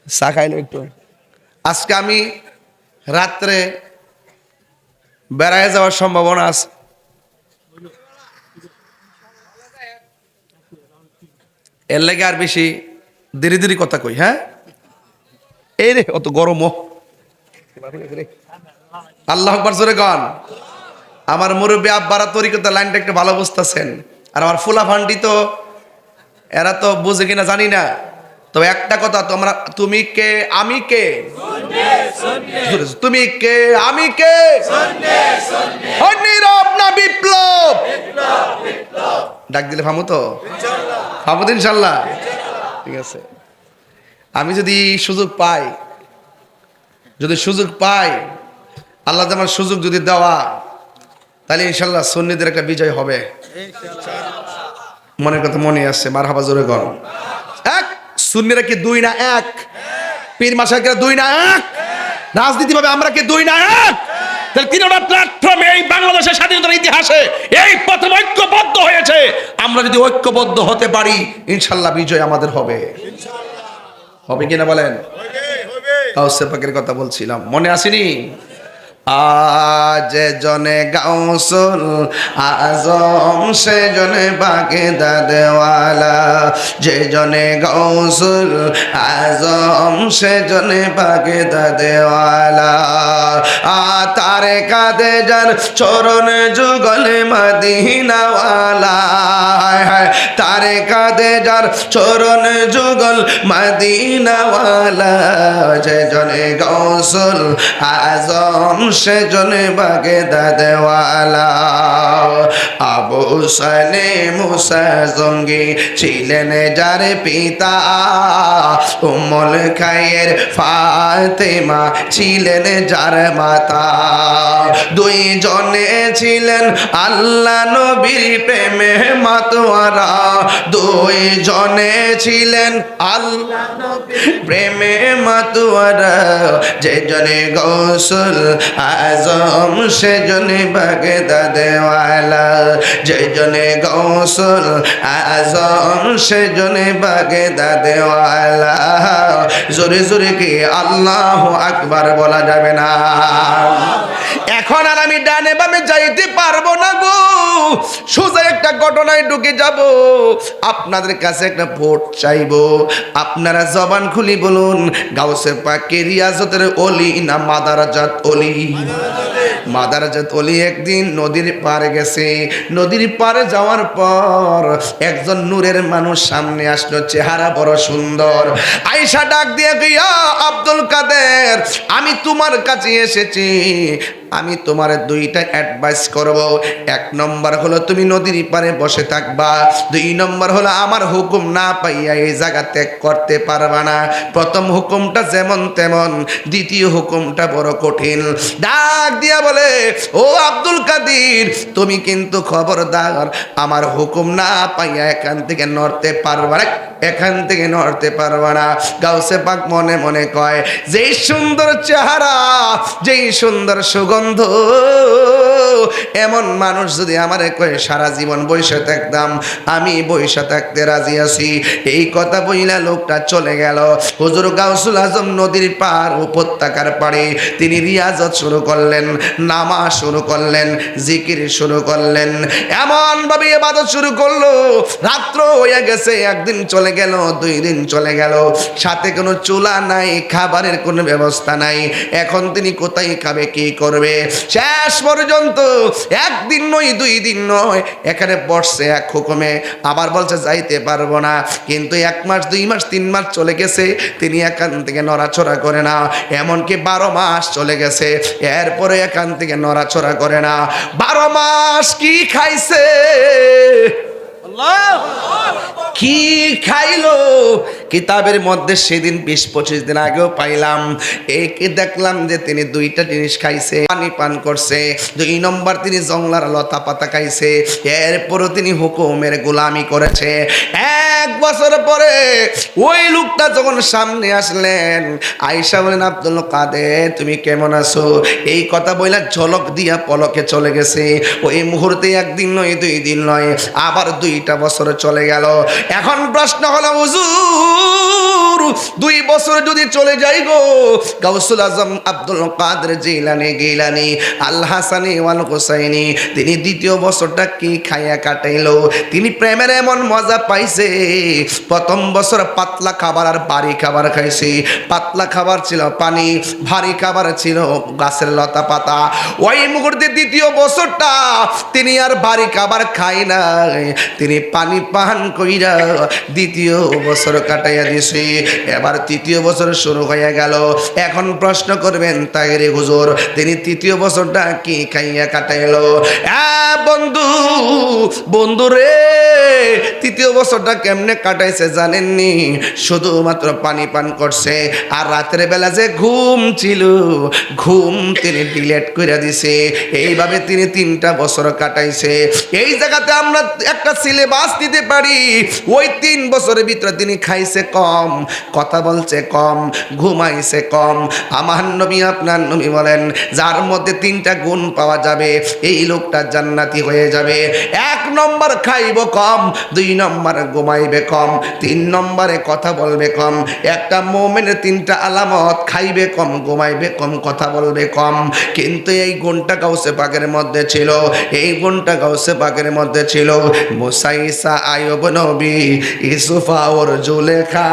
চা খাইলো একটু। আজকে আমি রাত্রে বেড়ায় যাওয়ার সম্ভাবনা আছে। এর লাগে আর বেশি ধীরে ধীরে কথা কই। হ্যাঁ, এই রে অত গরম। আল্লাহ আকবার জোরে গান। আমার মুরব্বী আব্বারা তরিকতা লাইনটা একটু ভালো বুঝতেছেন, আর আমার ফুলা ফান্ডি তো এরা তো বুঝে কিনা জানি না। তবে একটা কথা, তোমরা তুমি কে আমি কে, তুমি কে আমি কে, নীরব না বিপ্লব, ডাক দিলে ফামু তো, ফামু তো ইনশাল্লাহ। ঠিক আছে, আমি যদি সুযোগ পাই, আল্লাহ আমার সুযোগ যদি দেওয়া, তাহলে ইনশাল্লাহ সুন্নিদের একটা বিজয় হবে। মনের কথা মনে আসছে, মারহাবা জোরে গণ। এক সুন্নিরা কি দুই না এক? পীর মাশায়েখehরা দুই না এক? রাজনীতি ভাবে আমরা কি দুই না এক? তাহলে তিনটা প্ল্যাটফর্মে এই বাংলাদেশের স্বাধীনতার ইতিহাসে এই প্রথম ঐক্যবদ্ধ হয়েছে। আমরা যদি ঐক্যবদ্ধ হতে পারি, ইনশাল্লাহ বিজয় আমাদের হবে। হবে কিনা বলেন? গাউসে পাকের কথা বলছিলাম, মনে আসেনি? আজ জনে গাউসুল আজম সে জনে বাগদাদওয়ালা, যে জনে গাউসুল আজম সে জনে বাগদাদওয়ালা। তারে কাদে যার চরণ যুগল মদিনাওয়ালা, তারে কাদে যার চরণ যুগল মদিনাওয়ালা, যে জনে গাউসুল আজম সে জনে বাগদাদওয়ালা। আবু সালে মুসা জঙ্গি ছিলেন যার পিতা, উম্মুল খায়ের ফাতেমা ছিলেন যার মাতা। দুই জনে ছিলেন আল্লাহ নবীর প্রেমে মাতোয়ারা, দুই জনে ছিলেন আল্লাহ নবীর প্রেমে মাতোয়ারা। যে জনে গাউসুল আজম সে জনে বাগদাদওয়ালা, যে জনে গাউসুল আজম সে জনে বাগদাদওয়ালা। জোরে জোরে কি আল্লাহু আকবার বলা যাবে না? এখন আর আমি ডানে বামে যাইতে পারবো না গো, সোজা একটা ঘটনায় ঢুকে যাব। আপনাদের কাছে একটা ভোট চাইবো, আপনারা জবান খুলি বলুন, গাউসে পাকের রিয়াজতের ওলি না মাদারাজাত ওলি? মাদারাজাত ওলি একদিন নদীর পাড়ে গেছে। নদীর পাড়ে যাওয়ার পর একজন নূরের মানুষ সামনে আসলো, চেহারা বড় সুন্দর। আয়েশা ডাক দিয়ে গিয়া, আব্দুল কাদের, আমি তোমার কাছে এসেছি, আমি তোমার দুইটা অ্যাডভাইস করব। এক নম্বর হলো তুমি নদীর পাড়ে বসে থাকবা, দুই নম্বর হলো আমার হুকুম না পাইয়া এই জায়গা ত্যাগ করতে পারবা না। প্রথম হুকুমটা যেমন তেমন, দ্বিতীয় হুকুমটা বড় কঠিন। ডাক দিয়া বলে, ও আব্দুল কাদের, তুমি কিন্তু খবরদার আমার হুকুম না পাইয়া এখান থেকে নড়তে পারবা না, এখান থেকে নড়তে পারবা না। গাউসে পাক মনে মনে কয়, যেই সুন্দর চেহারা, যেই সুন্দর সুগন্ধ, এমন মানুষ যদি আমারে কয়ে সারা জীবন বইসা থাকতাম, আমি বইসা থাকতে রাজি আছি। এই কথা বইলা লোকটা চলে গেল। হুজুর গাউসুল আজম নদীর পার উপত্যকার পাড়ে তিনি রিয়াজত শুরু করলেন, নামাজ শুরু করলেন, জিকির শুরু করলেন, এমন ভাবে ইবাদত শুরু করলো। রাত্র হয়ে গেছে, একদিন চলে গেল, দুই দিন চলে গেল, সাথে কোনো চুলা নাই, খাবারের কোনো ব্যবস্থা নাই। এখন তিনি কোথায় খাবে, কি করবে? শেষ পর্যন্ত একদিন নয়, দুই দিন নয়, এখানে বসছে এক হুকুমে, আবার বলছে যাইতে পারবো না। কিন্তু 1 মাস, 2 মাস, 3 মাস চলে গেছে, তিনি এখান থেকে নড়াচড়া করে না। এমনকি 12 মাস চলে গেছে, এরপরে এখান থেকে নড়াচড়া করে না। 12 মাস কি খাইছে, কি খাইলো? কিতাবের মধ্যে সেদিন 20-25 দিন আগেও পাইলাম, একে দেখলাম যে তিনি 2টা জিনিস খাইছে, পানি পান করছে। 2 নম্বর তিনি জংলার লতা পাতা খাইছে। এরপরও তিনি হুকুমের গোলামি করেছে। 1 বছর পরে ওই লোকটা যখন সামনে আসলেন, আয়েশা বলেন, আব্দুল কাদের তুমি কেমন আছো? এই কথা বইলা ঝলক দিয়া পলকে চলে গেছে। ওই মুহূর্তে একদিন নয়, 2 দিন নয়, আবার 2টা বছর চলে গেল। এখন প্রশ্ন হলো, হুজুর হুজুর 2 বছর যদি চলে যাই গো, গাউসুল আজম আব্দুল কাদের জিলানী আল হাসানি ওয়াল হুসাইনি তিনি 2য় বছরটা কি খাইয়া কাটাইলো। তিনি প্রেমের এমন মজা পাইছে, প্রথম বছর পাতলা খাবার আর ভারী খাবার খাইছে। পাতলা খাবার ছিল পানি, ভারী খাবার ছিল গাছের লতা পাতা। ওই মুহূর্তে 2য় বছরটা তিনি আর ভারী খাবার খায় নাই, তিনি পানি পান কইরা 2য় বছর কাটাইয়া দিছে। এবার 3য় বছর শুরু হয়ে গেল। এখন প্রশ্ন করবেন তাইরে হুজুর তিনি 3য় বছরটা কি খাইয়া কাটাইলো? বন্ধু রে, 3য় বছরটা কেমনে কাটাইছে জানেননি? শুধুমাত্র পানি পান করছে, আর রাতের বেলা যে ঘুম ছিল, ঘুম তিনি ডিলেট করে দিছে। এইভাবে তিনি 3টা বছর কাটাইছে। এই জায়গাতে আমরা একটা সিলেবাস দিতে পারি, ওই 3 বছরের ভিতরে তিনি খাইছে কম, কথা বলছে কম, ঘুমাইছে কম। আমার নবী আপনার নবী বলেন, যার মধ্যে 3টা গুণ পাওয়া যাবে এই লোকটা জান্নাতি হয়ে যাবে। 1 নম্বর খাইব কম, 2 নম্বর ঘুমাইবে কম, 3 নম্বরে কথা বলবে কম। একটা মুমিনের 3টা আলামত, খাইবে কম, ঘুমাইবে কম, কথা বলবে কম। কিন্তু এই গুণটা গাউসে পাকের মধ্যে ছিল, এই গুণটা গাউসে পাকের মধ্যে ছিল। মুসা, ঈসা, আইয়ুব নবী, ইউসুফা ওর জুলেখা,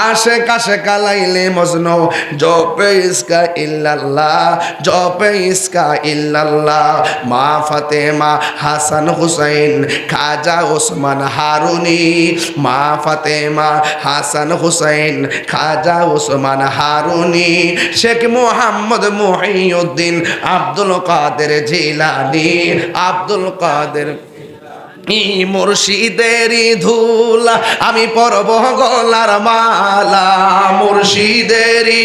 আশে কাশে কালাইলে মজনু, জপে ইসকা ইল্লাল্লাহ, জপে ইসকা ইল্লাল্লাহ। মা ফাতেমা, হাসান হুসাইন, খাজা ওসমান হারুনি। মা ফাতেমা, হাসান হুসাইন, খাজা ওসমান হারুনি। শেখ মুহাম্মদ মুহিউদ্দিন, আব্দুল কাদের জিলানী, আব্দুল কাদের মুর্শিদেরই ধুলা আমি পরব গলার মালা, মুর্শিদেরই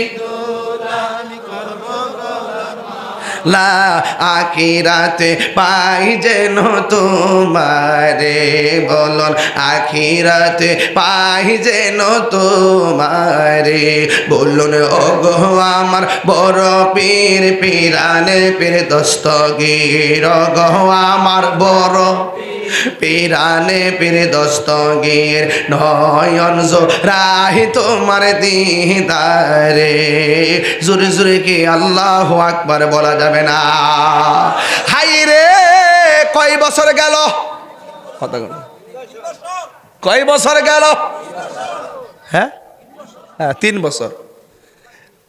লা আখিরাতে পাই যেন তোমারে, বলুন আখিরাতে পাই যেন তোমারে। বলুন ওগো আমার বড় পীর, পিরানে পীর দস্তগীর, ওগো আমার বড় পিরানে পীর দস্তগীর, নয়ন জোড়াই তোমার দিদারে। জোরে জোরে কি আল্লাহু আকবার বলা যাবে না? হাই রে, কয় বছর গেল? কথা বল, কয় বছর গেল? হ্যাঁ, 3 বছর।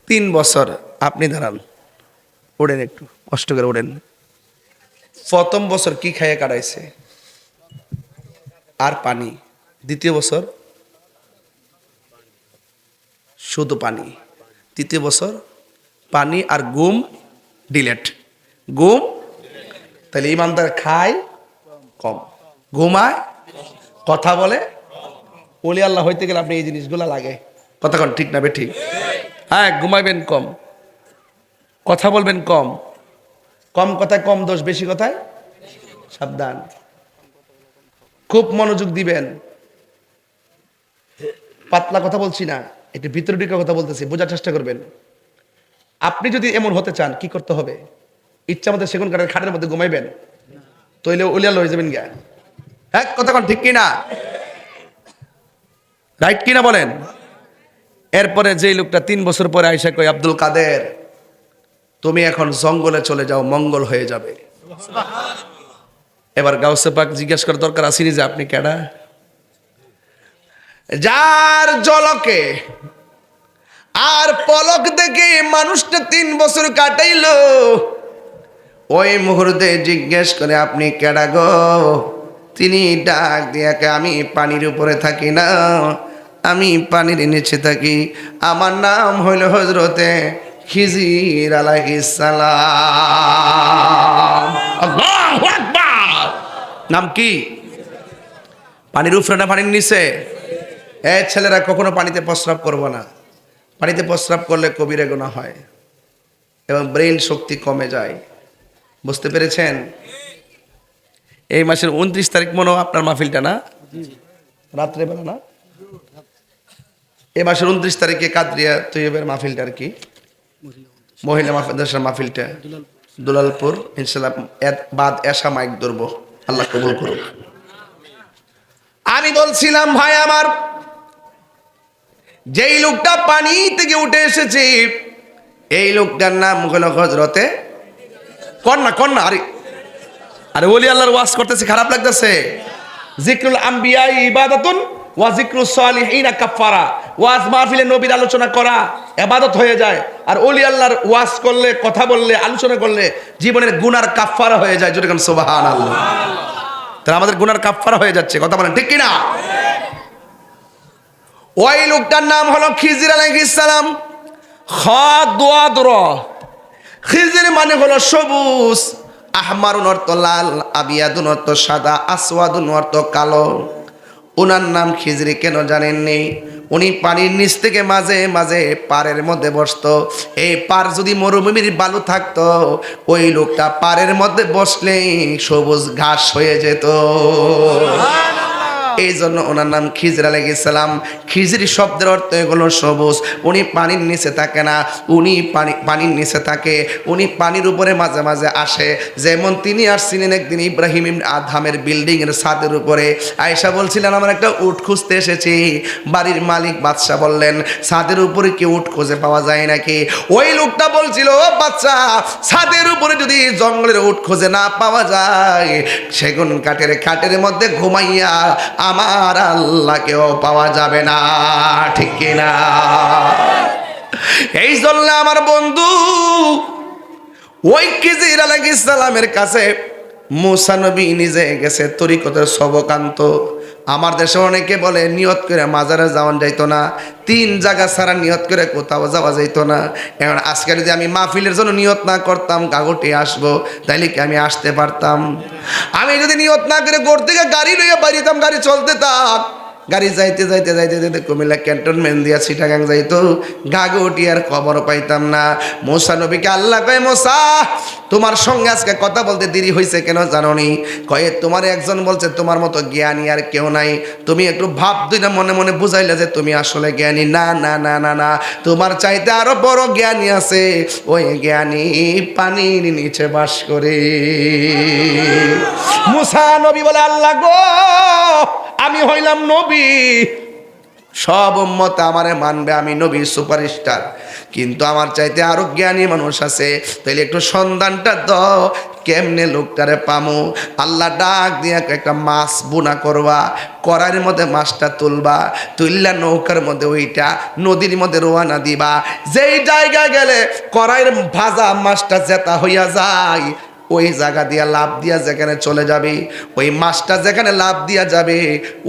3 বছর আপনি দাঁড়ান, ওড়েন, একটু কষ্ট করে ওড়েন। প্রথম বছর কি খাইয়ে কাটাইছে? আর পানি। 2য় বছর শুধু পানি। 3য় বছর পানি আর ঘুম ডিলেট, ঘুম। তাহলে ইমানদার খায় কম, ঘুমায়, কথা বলে। ওলি আল্লাহ হইতে গেলে আপনি এই জিনিসগুলো লাগে। কথা কন ঠিক না বে ঠিক? হ্যাঁ, ঘুমাইবেন কম, কথা বলবেন কম। কম কথায় কম দোষ, বেশি কথায় সাবধান। খুব মনোযোগ দিবেন। পাতলা কথা বলছি না, একটু ভিতরে ঢুকে কথা বলতেছি, বোঝার চেষ্টা করবেন। আপনি যদি এমন হতে চান কি করতে হবে? ইচ্ছা মতো সেগুন কাঠের খাটের মধ্যে ঘুমাইবেন, তইলে ওলিয়া হয়ে যাবেন গা। হ্যাঁ, কথা কন ঠিক কিনা? রাইট কিনা বলেন? এরপরে যেই লোকটা 3 বছর পরে আইসা কই, আব্দুল কাদের তুমি এখন জঙ্গলে চলে যাও, মঙ্গল হয়ে যাবে। এবার গাউসে পাক জিজ্ঞেস করার দরকার আসেনি যে আপনি কেডা? যার জলকে আর পলক দেখে মানুষটা 3 বছর কাটাইলো, ওই মুহূর্তে জিজ্ঞেস করে আপনি কেডা গো? তিনি ডাক দিয়াকে, আমি পানির উপরে থাকি না, আমি পানির নিচে থাকি, আমার নাম হইল হযরতে খিজির আলাইহিস সালাম। আল্লাহু আকবার। নাম কি? পানির উপরে না পানির নিচে? ছেলেরা কখনো পানিতে প্রস্রাব করবো না। পানিতে প্রস্রাব করলে কবিরা গুনাহ হয় এবং ব্রেন শক্তি কমে যায়। বুঝতে পেরেছেন? এই মাসের 29 তারিখ মনে হয় আপনার মাহফিলটা না? রাত্রেবেলা না? এই মাসের 29 তারিখে কাদরিয়া তৈয়বের মাহফিলটা, আর কি মহিলা মাদ্রাসার মাহফিলটা দুলালপুর, ইনশাআল্লাহ বাদ এশা মাইক ধরবো, আল্লাহ কবুল করুক। আমি বলছিলাম ভাই আমার, যেই লোকটা পানি থেকে উঠে এসেছে এই লোকটার নাম হলো হযরতে কন্যা আরে আরে ওলি আল্লাহর ওয়াজ করতেছে, খারাপ লাগতেছে? যিকরুল আম্বিয়া ইবাদাতুন ওয়া যিকরুস সালিহিনা কাফারা। ওয়াজ মাহফিলে নবীর আলোচনা করা ইবাদত হয়ে যায়, আর ওলি আল্লাহর ওয়াজ করলে, কথা বললে, আলোচনা করলে জীবনের গুনার কাফারা হয়ে যায়। যেরকম সুবহানাল্লাহ। তাহলে আমাদের গুনার কাফারা হয়ে যাচ্ছে, কথা বলেন ঠিক কিনা? ওই লোকটার নাম হলো খিজির আলাইহিস সালাম। খাদওয়াদর, খিজির মানে হলো সবুজ, আহমারুন অর্থ লাল, আবিয়াদুন অর্থ সাদা, আসওয়াদুন অর্থ কালো। ওনার নাম খিজরি কেন জানেননি? উনি পানির নিচ থেকে মাঝে মাঝে পাড়ের মধ্যে বসতো। এই পাড় যদি মরুভূমির বালু থাকতো, ওই লোকটা পাড়ের মধ্যে বসলেই সবুজ ঘাস হয়ে যেত। এই জন্য ওনার নাম খিজির আলাইহিস সালাম। খিজিরি শব্দের অর্থ হলো সবুজ। উনি পানির নিচে থাকে না, উনি পানির নিচে থাকে। উনি পানির উপরে মাঝে মাঝে আসে। যেমন তিনি আসছিলেন একদিন ইব্রাহিম ইবনে আদহামের বিল্ডিং এর ছাদের উপরে। আয়েশা বলছিলেন আমার একটা উট খুঁজতে এসেছি। বাড়ির মালিক বাদশা বললেন ছাদের উপরে কি উট খুঁজে পাওয়া যায় নাকি? ওই লোকটা বলছিল ও বাচ্চা, ছাদের উপরে যদি জঙ্গলের উট খুঁজে না পাওয়া যায়, সেগুন কাঠের খাটের মধ্যে ঘুমাইয়া আমার আল্লাহকেও পাওয়া যাবে না, ঠিক কিনা? এই জন্য আমার বন্ধু ওই খিজির আলাইহিস সালামের কাছে মুসা নবী নিজে গেছে তরিকতের সবকান্ত। আমার দেশে অনেকে বলে নিয়ত করে মাজারে যাওয়া যাইতো না, 3 জায়গা ছাড়া নিয়ত করে কোথাও যাওয়া যাইতো না। এখন আজকে যদি আমি মাহফিলের জন্য নিয়ত না করতাম গাগটে আসবো, তাইলে কি আমি আসতে পারতাম? আমি যদি নিয়ত না করে গোর থেকে গাড়ি লইয়া বাড়িতাম, গাড়ি চলতে থাক, গাড়ি যাইতে যাইতে যাইতে যাইতে কুমিল্লা ক্যান্টনমেন্ট দিয়া চিটাগাং যাইতো, গাগটি আর খবর পাইতাম না। মুসা নবীকে আল্লাহ কয় মুসা তোমার সঙ্গে আজকে কথা বলতে দেরি হয়েছে কেন জানো নি? কয়ে তোমার একজন বলছে তোমার মতো জ্ঞানী আর কেউ নাই। তুমি একটু ভাব দুইটা মনে মনে বুঝাইলে যে তুমি আসলে জ্ঞানী। না না না না না, তোমার চাইতে আরো বড় জ্ঞানী আছে। ওই জ্ঞানী পানির নিচে বাস করে। মুসা নবী বলে আল্লাহ গো আমি হইলাম নবী, সব উম্মত আমারে মানবে, আমি নবী সুপারস্টার, কিন্তু আমার চাইতে আরো জ্ঞানী মানুষ আছে। তাইলে একটু সন্ধানটা দাও, কেমনে লোকটারে পামু? আল্লাহ ডাক দিয়া একটা মাছ বোনা করবা, কড়াইয়ের মধ্যে মাছটা তুলবা, তুললা নৌকার মধ্যে ওইটা নদীর মধ্যে রোয়ানা দিবা। যেই জায়গায় গেলে কড়াইয়ের ভাজা মাছটা জেতা হইয়া যায়, ওই জায়গা দিয়া লাভ দিয়া যেখানে চলে যাবে, ওই মাছটা যেখানে লাভ দিয়া যাবে,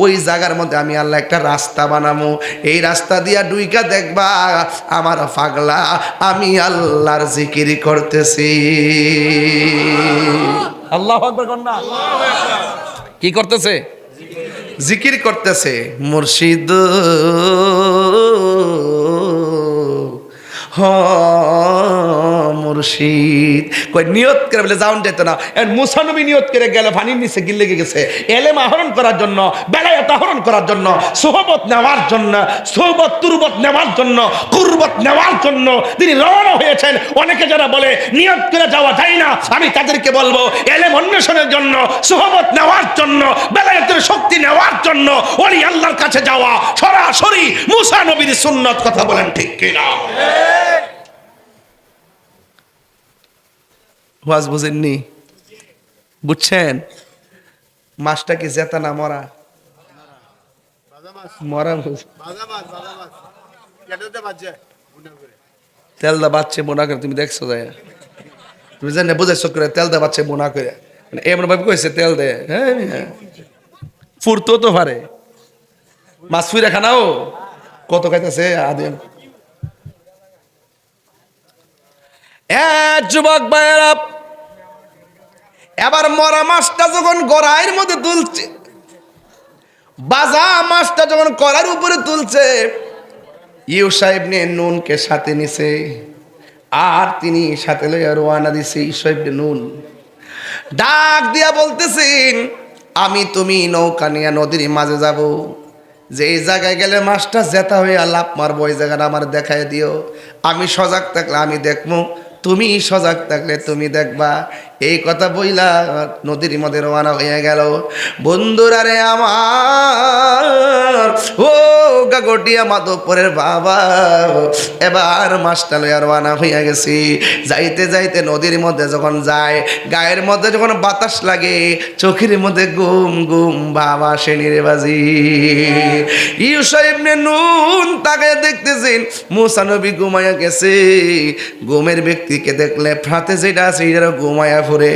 ওই জায়গার মধ্যে আমি আল্লাহ একটা রাস্তা বানাবো। এই রাস্তা দিয়া ডুইকা দেখবা আমার পাগলা আমি আল্লাহর জিকির করতেছি। আল্লাহু আকবার কন্যা কি করতেছে? জিকির করতেছে। মুর্শিদ মুর্শিদ কই নিয়ত করে বলে যাওন যেত না। মুসা নবী নিয়ত করে গেলে পানির নিচে গিলে গেছে এলেম আহরণ করার জন্য, বেলায়েত আহরণ করার জন্য, সোহবত নেওয়ার জন্য, সোহবত তুরবত নেওয়ার জন্য, কুরবত নেওয়ার জন্য তিনি রওনা হয়েছেন। অনেকে যারা বলে নিয়ত করে যাওয়া যায় না, আমি তাদেরকে বলবো এলেম অন্বেষণের জন্য, সোহবত নেওয়ার জন্য, বেলায়েতের শক্তি নেওয়ার জন্য ওলি আল্লাহর কাছে যাওয়া সরাসরি মুসা নবীর সুন্নাত। কথা বলেন ঠিক কিনা? ওয়াজ বুঝেননি? বুঝছেন? মাছটা কি জেতা না মরা? মরা তেল দা বাচ্চে বোনা করে, তুমি দেখছো যায় তুমি জানে বুঝাইছো করে তেল দা বাচ্চে বোনা করে, মানে এমন ভাবে কইছে তেল দে। হ্যাঁ ফুরতো তো পারে মাছ ফুইরা খানাও কত খাইতেছে আদিম। যুবক ভাইয়েরা, এবার মরা মাছটা যখন গড়াইয়ের মধ্যে তুলছে, বাজা মাছটা যখন কড়ার উপরে তুলছে, ইউসা ইবনে নুনকে সাথে নিছে, আর তিনি সাথে লইয়া রওনা দিছে। ইউসা ইবনে নুন ডাক দিয়া বলতেছেন আমি তুমি নৌকা নিয়ে নদীর মাঝে যাব, যে এই জায়গায় গেলে মাছটা জেতা হয়ে লাভ মারবো, ওই জায়গাটা আমার দেখাই দিও। আমি সজাগ থাকলে আমি দেখবো, তুমি সজাগ থাকলে তুমি দেখবা। এই কথা বইলা নদীর মধ্যে রওনা হয়ে গেল। বন্ধুরা রে আমার, ও গাগটিয়া মাধবপুরের বাবা, এবার মাছটা লইয়া রওনা হইয়া গেছি। যাইতে যাইতে নদীর মধ্যে যখন যায়, গায়ের মধ্যে যখন বাতাস লাগে, চোখের মধ্যে ঘুম ঘুম বাবা সেনিরে বাজি। ইউসা ইবনে নুন তাকে দেখতেছেন মুসা নবী ঘুমাইয়া গেছে। ঘুমের ব্যক্তিকে দেখলে ফাতে যেটা আছে এটারও ঘুমাইয়া ফুরে।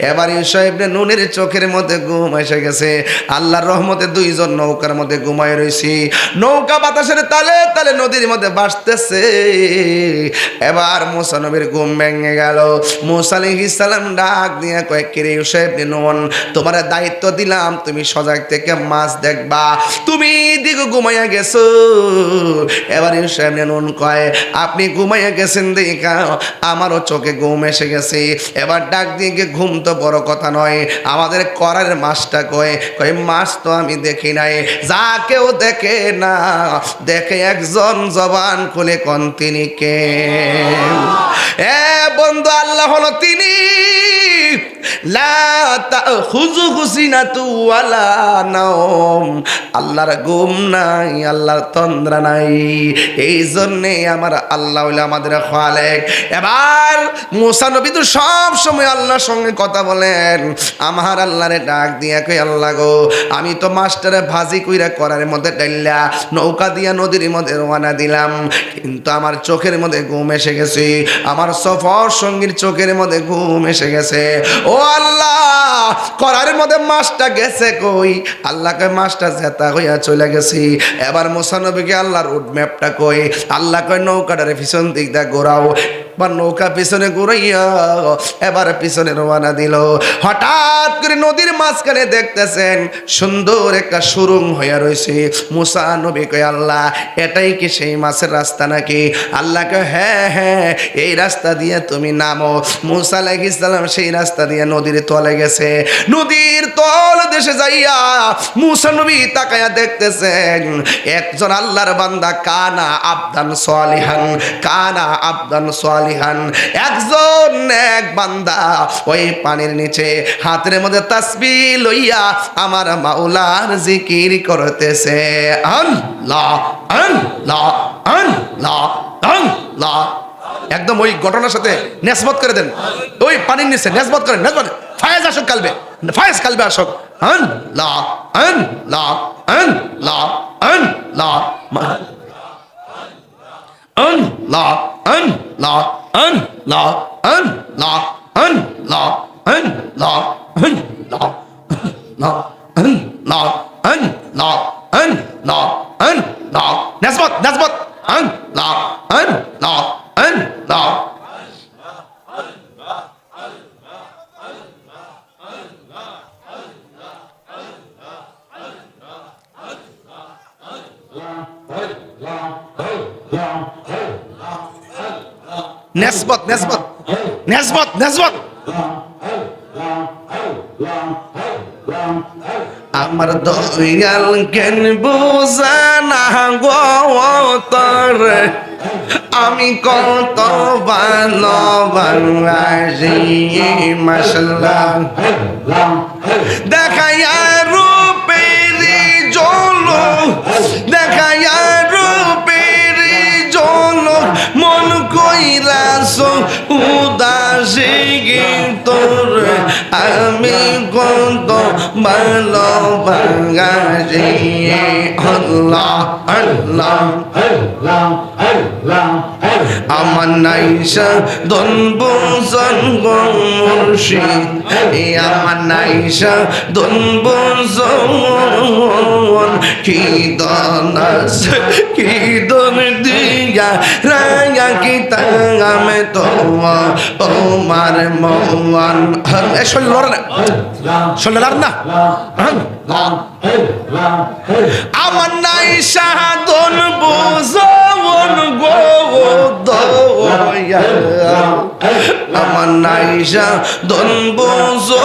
এবার ইউসা ইবনে নুনের চোখের মধ্যে ঘুম এসে গেছে। আল্লাহর রহমতে দুইজন নৌকার মধ্যে ঘুমায় রয়েছি। নৌকা বাতাসের তালে তালে নদীর মধ্যে ভাসতেছে। এবার মুসা নবীর ঘুম ভেঙে গেল। মুসা আলাইহিস সালাম ডাক দিয়ে কয়, কিরে ইউসা ইবনে নুন, তোমার দায়িত্ব দিলাম, তুমি সজাগ থেকে মাছ দেখবা, তুমি দিকে ঘুমাইয়া গেছো। এবার ইউসা ইবনে নুন কয়, আপনি ঘুমাইয়া গেছেন দেখা আমারও চোখে ঘুম এসে গেছে। এবার ডাক দিয়ে গিয়ে, ঘুম তো বড় কথা নয়, আমাদের করার মাছটা কয়। কয় মাছ তো আমি দেখি নাই। যা কেউ দেখে না, দেখে একজন জবান খুলে কোন তিনি কে? এ বন্ধু, আল্লাহ হলো তিনি। লা তাখুযুহু সিনাতু ওয়ালা নাওম, আল্লাহর ঘুম নাই, আল্লাহর তন্দ্রা নাই। এই জন্যে আমার আল্লাহ হইলো আমাদের খালেক। এবার মুসা নবী তো সব সময় আল্লাহর সঙ্গে কথা বলেন। আমার আল্লাহরে ডাক দিয়া কই, আল্লাহ গো, আমি তো মাস্টারে ভাজি কইরা করার মধ্যে ডাইলা নৌকা দিয়া নদীর মধ্যে রওনা দিলাম, কিন্তু আমার চোখের মধ্যে ঘুম এসে গেছে, আমার সফর সঙ্গীর চোখের মধ্যে ঘুম এসে গেছে। ও আল্লাহ, করার মধ্যে মাছটা গেছে কই? আল্লাহকে মাছটা জেতা হইয়া চলে গেছি। এবার মুসা নবীকে আল্লাহর রুট ম্যাপটা কই। আল্লাহ কয়, নৌকাটারে পিছন দিক দিয়ে ঘোরাও। বা নৌকা পিছনে ঘুরাইয়া এবার পিছনে রওনা দিল। হঠাৎ করে নদীর মাঝখানে দেখতেছেন সুন্দর একটা সুরঙ্গ হইয়া রয়েছে। মুসা নবী কয়, আল্লাহ, এটাই কি সেই মাছের রাস্তা নাকি? আল্লাহ কয়, হ্যাঁ হ্যাঁ, এই রাস্তা দিয়ে তুমি নামো। মুসা আলাইহিস সালাম সেই রাস্তা দিয়ে নদীর তলে গেছে। নদীর তল দেশে যাইয়া মুসা নবী তাকায়া দেখতেছেন একজন আল্লাহর বান্দা, কানা আবদান সালিহান, কানা আবদান সালিহান, একজন এক বান্দা ওই পানির নিচে হাতের মধ্যে তাসবিহ লইয়া আমার মাওলার জিকির করতেছে। আল্লাহ আল্লাহ আল্লাহ আল্লাহ। একদম ওই ঘটনার সাথে নেসবত করে দেন। ওই পানির নিচে নেসবত করেন, নেসবত। ফায়েজ আসুক কালবে, ফায়েজ কালবে আসুক। আল্লাহ আল্লাহ আল্লাহ আল্লাহ আল্লাহ আল্লাহ আল্লাহ আল্লাহ আল্লাহ আল্লাহ আল্লাহ আল্লাহ আল্লাহ আল্লাহ আল্লাহ আল্লাহ। নেসবত নেসবত। আল্লাহ আল্লাহ আল্লাহ। নেসবত নেসবত নেসবত নেসবত। আমার দয়াল কেন বুঝানা গো তোরে, আমি কত ভালোবাসি মাশাআল্লাহ। দেখাইয়া রূপের ঝলক, দেখাইয়া রূপের ঝলক, মন কইরাছ উদাসী তোরে, আমি কত ভালোবাসি। আল্লাহ আল্লাহ আল্লাহ আল্লাহ। আমার নাইসা দন বুঝন গো মুর্শিদ, আমার নাইসা দন বুঝন, কি দন আছে কি দন দিয়া রাঙা কি তাঙামে তোমার তোমার মন। শোনার না আমার নাই সাধন বুঝন গো দয়া, আমার নাই সাধন বুঝন,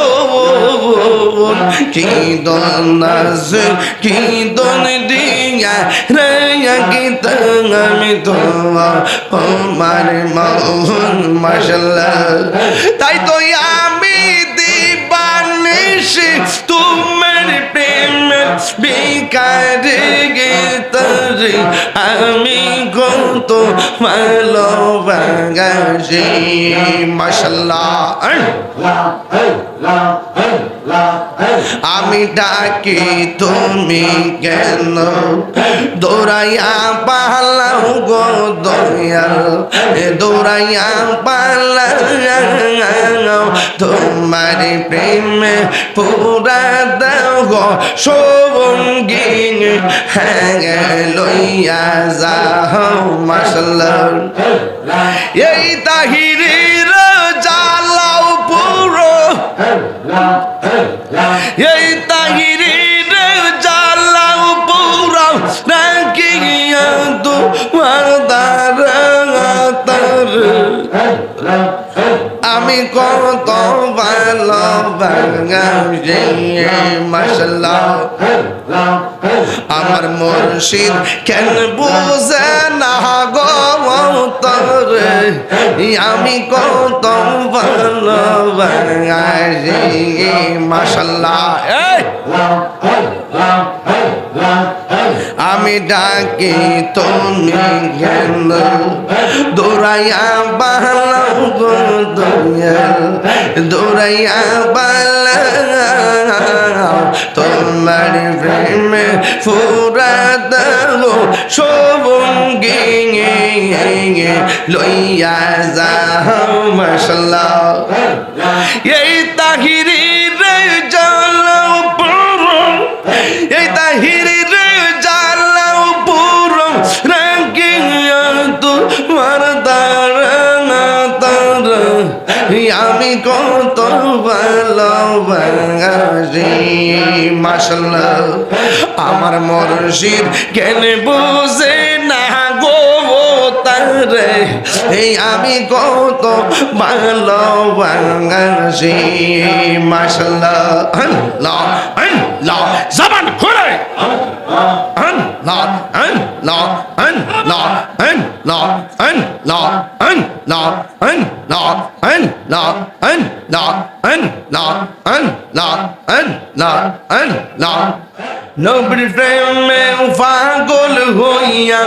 কি দন আছে কি দন দিয়া রাঙা কি তাঙামে তোমার তোমার মন। মাশাআল্লাহ। তাই তো আমি কারিগরি আমি কত ভালোবাসি মাশাআল্লাহ আমি ডাকি তুমি কেন দৌড়াইয়া পালাও গো দয়াল দৌড়াইয়া পালাও তোমার প্রেমে পুরা দাও গো সঙ্গী হ্যাঁ লইয়া যাও মাশাআল্লাহ এই তাহিরির জ্বালাও পুরো এই তাহিরির জ্বালাও পুরো রাখিয়া তোমার দারাতার আমি কত ভালোবাসি মাশাআল্লাহ আমার মুর্শিদ কেন বুঝে না গো তোরে আমি কত ভালোবাসি মাশাআল্লাহ আমি ডাকি তুমি কেন দৌড়াইয়া পালাও গো দয়াল দৌড়াইয়া পালাও তোমার প্রেমে পুরা দাও সঙ্গী লইয়া যাও মাশাআল্লাহ এই তাহিরির জ্বালাও পুরো এই তাহিরির জ্বালাও পুরো রাখিয়া তোমার দারাতার আমি কত ভালোবাসি মাশাআল্লাহ আমার মুর্শিদ কেন বুঝে না গো তারে এই আমি কত ভালোবাসি মাশাআল্লাহ আল্লাহ আল্লাহ জবান খুলে আল্লাহ আল্লাহ আল্লাহ আল্লাহ আল্লাহ আল্লাহ আল্লাহ আল্লাহ আল্লাহ আল্লাহ আল্লাহ আল্লাহ আল্লাহ নবীর প্রেমে পাগল হইয়া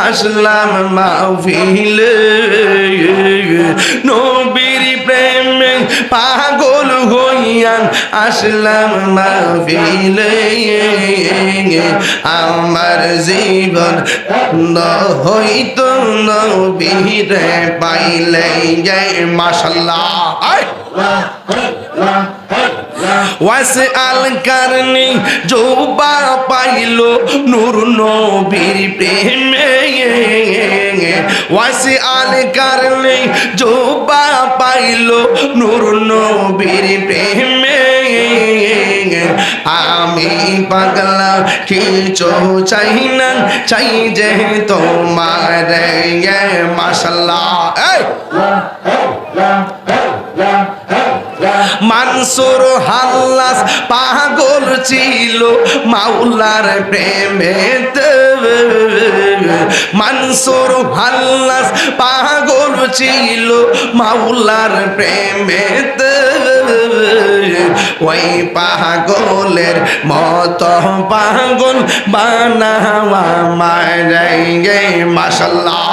আসলাম মাহফিলে নবীর প্রেমে পাগল হইয়া আসলাম মাহফিলে আমার জীবন হইত নবীরে পাইলে মাশাআল্লাহ ওয়াসে আল কারনি জোবা পাইলো নূর নবীর প্রেমে ওয়াসে আল কারনি জোবা পাইলো নূর নবীর প্রেমে আমি পাগলা কিছু চাই না চাই যে তোমার মাশাআল্লাহ মানসুর হাল্লাস পাগল ছিল মাওলার প্রেমেতে মানসুর হাল্লাস পাগল ছিল মাওলার প্রেমেতে ওই পাগলের মত পাগল বানাওয়া মারে মাশাআল্লাহ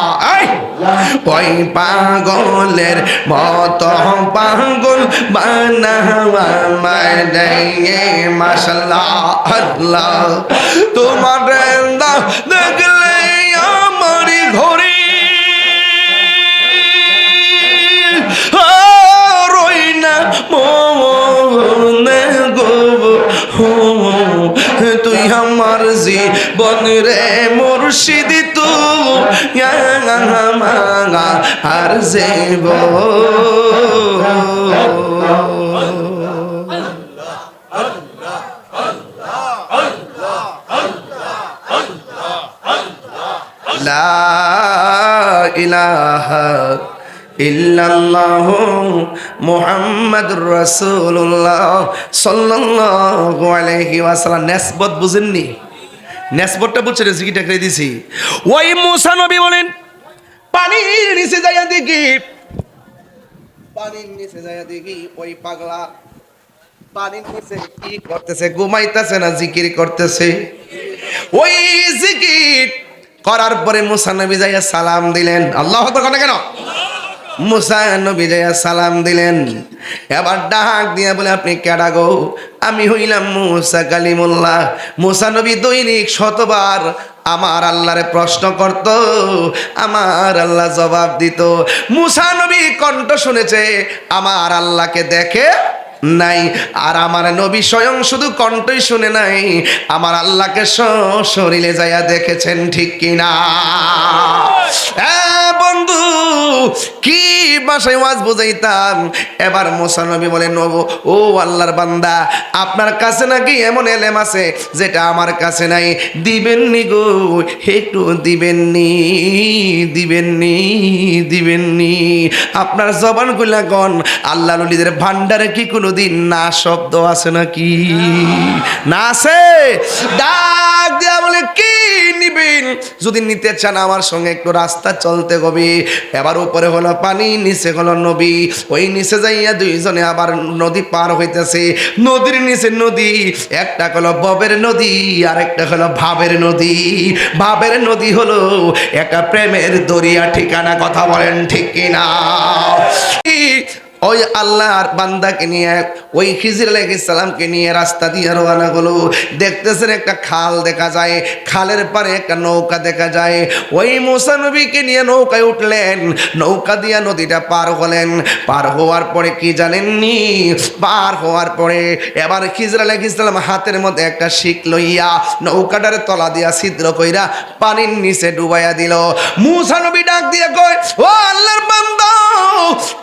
ওই পাগলের মত পাগল বানাওয়া মারে মাশাআল্লাহ আল্লাহ তোমার দেখলে আমার ঘরে রইনা মনে গো তুই আমার জীবন রে মুর্শিদ তুই আর জীব লা ইলাহা ইল্লাল্লাহু মুহাম্মাদুর রাসূলুল্লাহ সাল্লাল্লাহু আলাইহি ওয়াসাল্লাম। নিসবত বুঝেননি? নিসবতটা বুঝছেন? জিকিরটা করে দিছি। ওই মুসা নবী বলেন পানির নিচে যাইয়া দেখি, পানির নিচে যাইয়া দেখি ওই পাগলা পানির নিচে কি করতেছে? ঘুমাইতেছে না জিকির করতেছে? ওই জিকির করার পরে মুসা নবী যাইয়া সালাম দিলেন। আল্লাহু আকবার কেন? মুসা নবী যাইয়া সালাম দিলেন। এবার ডাক দিয়া বলে, আপনি কেডা গো? আমি হইলাম মুসা কালিমুল্লাহ। মুসা নবী দৈনিক শতবার আমার আল্লাহরে প্রশ্ন করত, আমার আল্লাহ জবাব দিত। মুসা নবী কণ্ঠ শুনেছে, আমার আল্লাহকে দেখে নাই। আর আমার নবী স্বয়ং শুধু কণ্ঠই শুনে নাই, আমার আল্লাহকে শরীরে যাইয়া দেখেছেন, ঠিক কিনা? বন্ধু, কি ভাষায় ওয়াজ বুঝাইতাম। এবার মুসা নবী বলেন, ও আল্লাহর বান্দা, আপনার কাছে নাকি এমন এলেম আছে যেটা আমার কাছে নাই, দিবেননি গো, একটু দিবেননি, দিবেননি, দিবেননি। আপনার জবান গুলা গন, আল্লাহ নবীদের ভান্ডারে কি কোনোদিন না শব্দ আছে নাকি? না আছে? ডাক দিয়া বলে, কি নিবেন? যদি নিতে চান আমার সঙ্গে একটু রাস্তা চলতে হবে। এবার উপরে হলো পানি, নিচে হলো নবী। ওই নিচে যাইয়া দুইজনে আবার নদী পার হইতেছে। নদীর নিচে নদী, একটা হলো ববের নদী আর একটা হলো ভাবের নদী। ভাবের নদী হলো একটা প্রেমের দরিয়া, ঠিকানা কথা বলেন ঠিক কিনা? ওই আল্লাহর বান্দাকে নিয়ে, ওই খিজির আলাইহিস সালামকে নিয়ে রাস্তা দিয়ে রওনা হলো। দেখতেছেন একটা খাল দেখা যায়, খালের পারে একটা নৌকা দেখা যায়। ওই মুসা নবীকে নিয়ে নৌকায় উঠলেন, নৌকা দিয়া নদীটা পার হলেন। পার হওয়ার পরে কি জানেননি? পার হওয়ার পরে এবার খিজির আলাইহিস সালাম হাতের মধ্যে একটা শিক লইয়া নৌকাটার তলা দিয়া ছিদ্র কইরা পানির নিচে ডুবাইয়া দিল। মুসা নবী ডাক দিয়ে কয়, ও আল্লাহর বান্দা,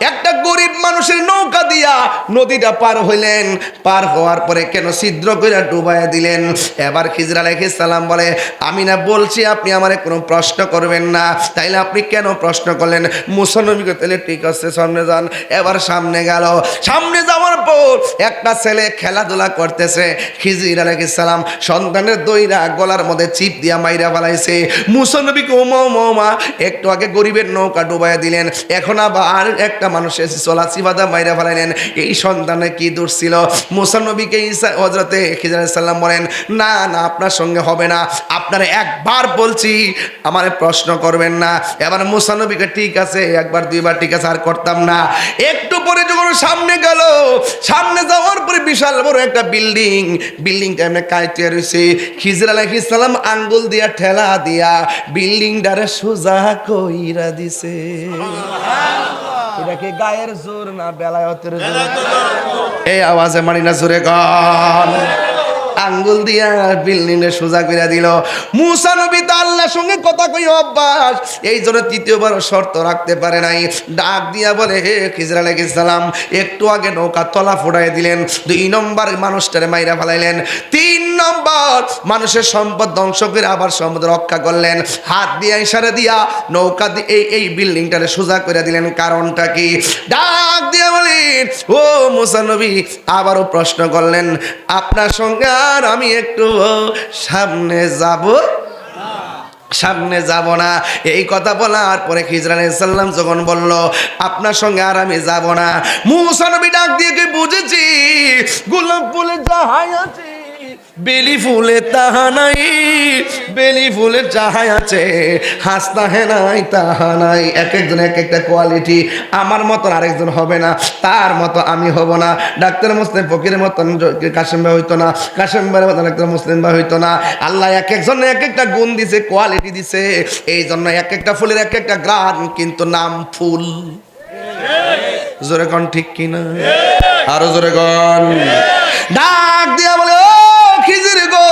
একটা গরিব মানুষের নৌকা দিয়া নদীটা পার হইলেন, পার হওয়ার পরে কেন ছিদ্র কইরা ডুবাইয়া দিলেন? এবার খিজির আলাইহিস সালাম বলে, আমি না বলছি আপনি আমারে কোনো প্রশ্ন করবেন না, তাইলে আপনি কেন প্রশ্ন করলেন? মুসা নবীকে, তাহলে ঠিক আছে সামনে যান। এবার সামনে গেল। সামনে যাওয়ার পর একটা ছেলে খেলাধুলা করতেছে। খিজির আলাইহিস সালাম সন্তানের দইরা গলার মধ্যে চিপ দিয়া মাইরা ফেলাইছে। মুসা নবীকে ওমা একটু আগে গরিবের নৌকা ডুবাইয়া দিলেন, এখন আবার একটা মানুষের চলা চিবাদা মাইরা ফেলাইলেন। এই সন্তানে কি দোষ ছিল? মুসা নবীকে হযরতে খিজির আলাইহিস সালাম বলেন, না না, আপনার সঙ্গে হবে না, আপনারা একবার বলছি, আমারে প্রশ্ন করবেন না। এবার মুসা নবীকে, ঠিক আছে, একবার দুইবার ঠিক আছে, আর করতাম না। একটু পরে যখন সামনে গেল, সামনে যাওয়ার পরে বিশাল বড় একটা বিল্ডিংটা এমনি কাইতে রয়েছে। খিজির আলাইহিস সালাম আঙ্গুল দিয়া ঠেলা দিয়া বিল্ডিংটারে সোজা কইরা দিছে। এটা কি গায়ের জোর না বেলায়েতের জোর? এই আওয়াজে মানি না, জোরে গান। আঙ্গুল দিয়া বিল্ডিং এ সোজা করে দিল। মুসা নবী তো আল্লাহর সঙ্গে কথা কই অভ্যাস, এই জন্য তৃতীয়বার শর্ত রাখতে পারে নাই। ডাক দিয়া বলে, হে খিজির আলাইহিস সালাম, একটু আগে নৌকা তলা ফুটাই দিলেন, 2 নম্বর মানুষটারে মাইরা ফেলাইলেন, 3 নম্বর মানুষের সম্পদ ধ্বংস করে আবার সম্পদ রক্ষা করলেন। হাত দিয়া ইশারা দিয়া নৌকা দিয়ে এই বিল্ডিংটারে সোজা করে দিলেন। কারণটা কি? ডাক দিয়া বলেন, ও মুসা নবী, আবারও প্রশ্ন করলেন, আপনার সঙ্গে আর আমি একটু সামনে যাব না। এই কথা বলার পরে খিজির আলাইহিস সালাম যখন বলল, আপনার সঙ্গে আর আমি যাব না, মুসা নবী ডাক দিয়ে বুঝেছি, গোলাপ ফুলে যাহাই আছে বেলি ফুলে তাহা নাই, বেলি ফুলে যাহাই আছে হাসতা হে নাই তাহা নাই। এক একজন এক একটা কোয়ালিটি। আমার মতন আরেকজন হবে না, তার মতো আমি হব না। ডাক্তার মুসলিম ফকিরের মতন কাশেম ভাই হইতো না, কাশেম ভাইয়ের মতন একটা মুসলিম ভাই হইতো না। আল্লাহ এক একজন এক একটা গুণ দিছে, কোয়ালিটি দিছে। এই জন্য এক একটা ফুলের এক একটা গ্রান, কিন্তু নাম ফুল। জোরে কন ঠিক কিনা? আরো জোরে কন। ডাক দিয়া বলে, ও খিজির গো,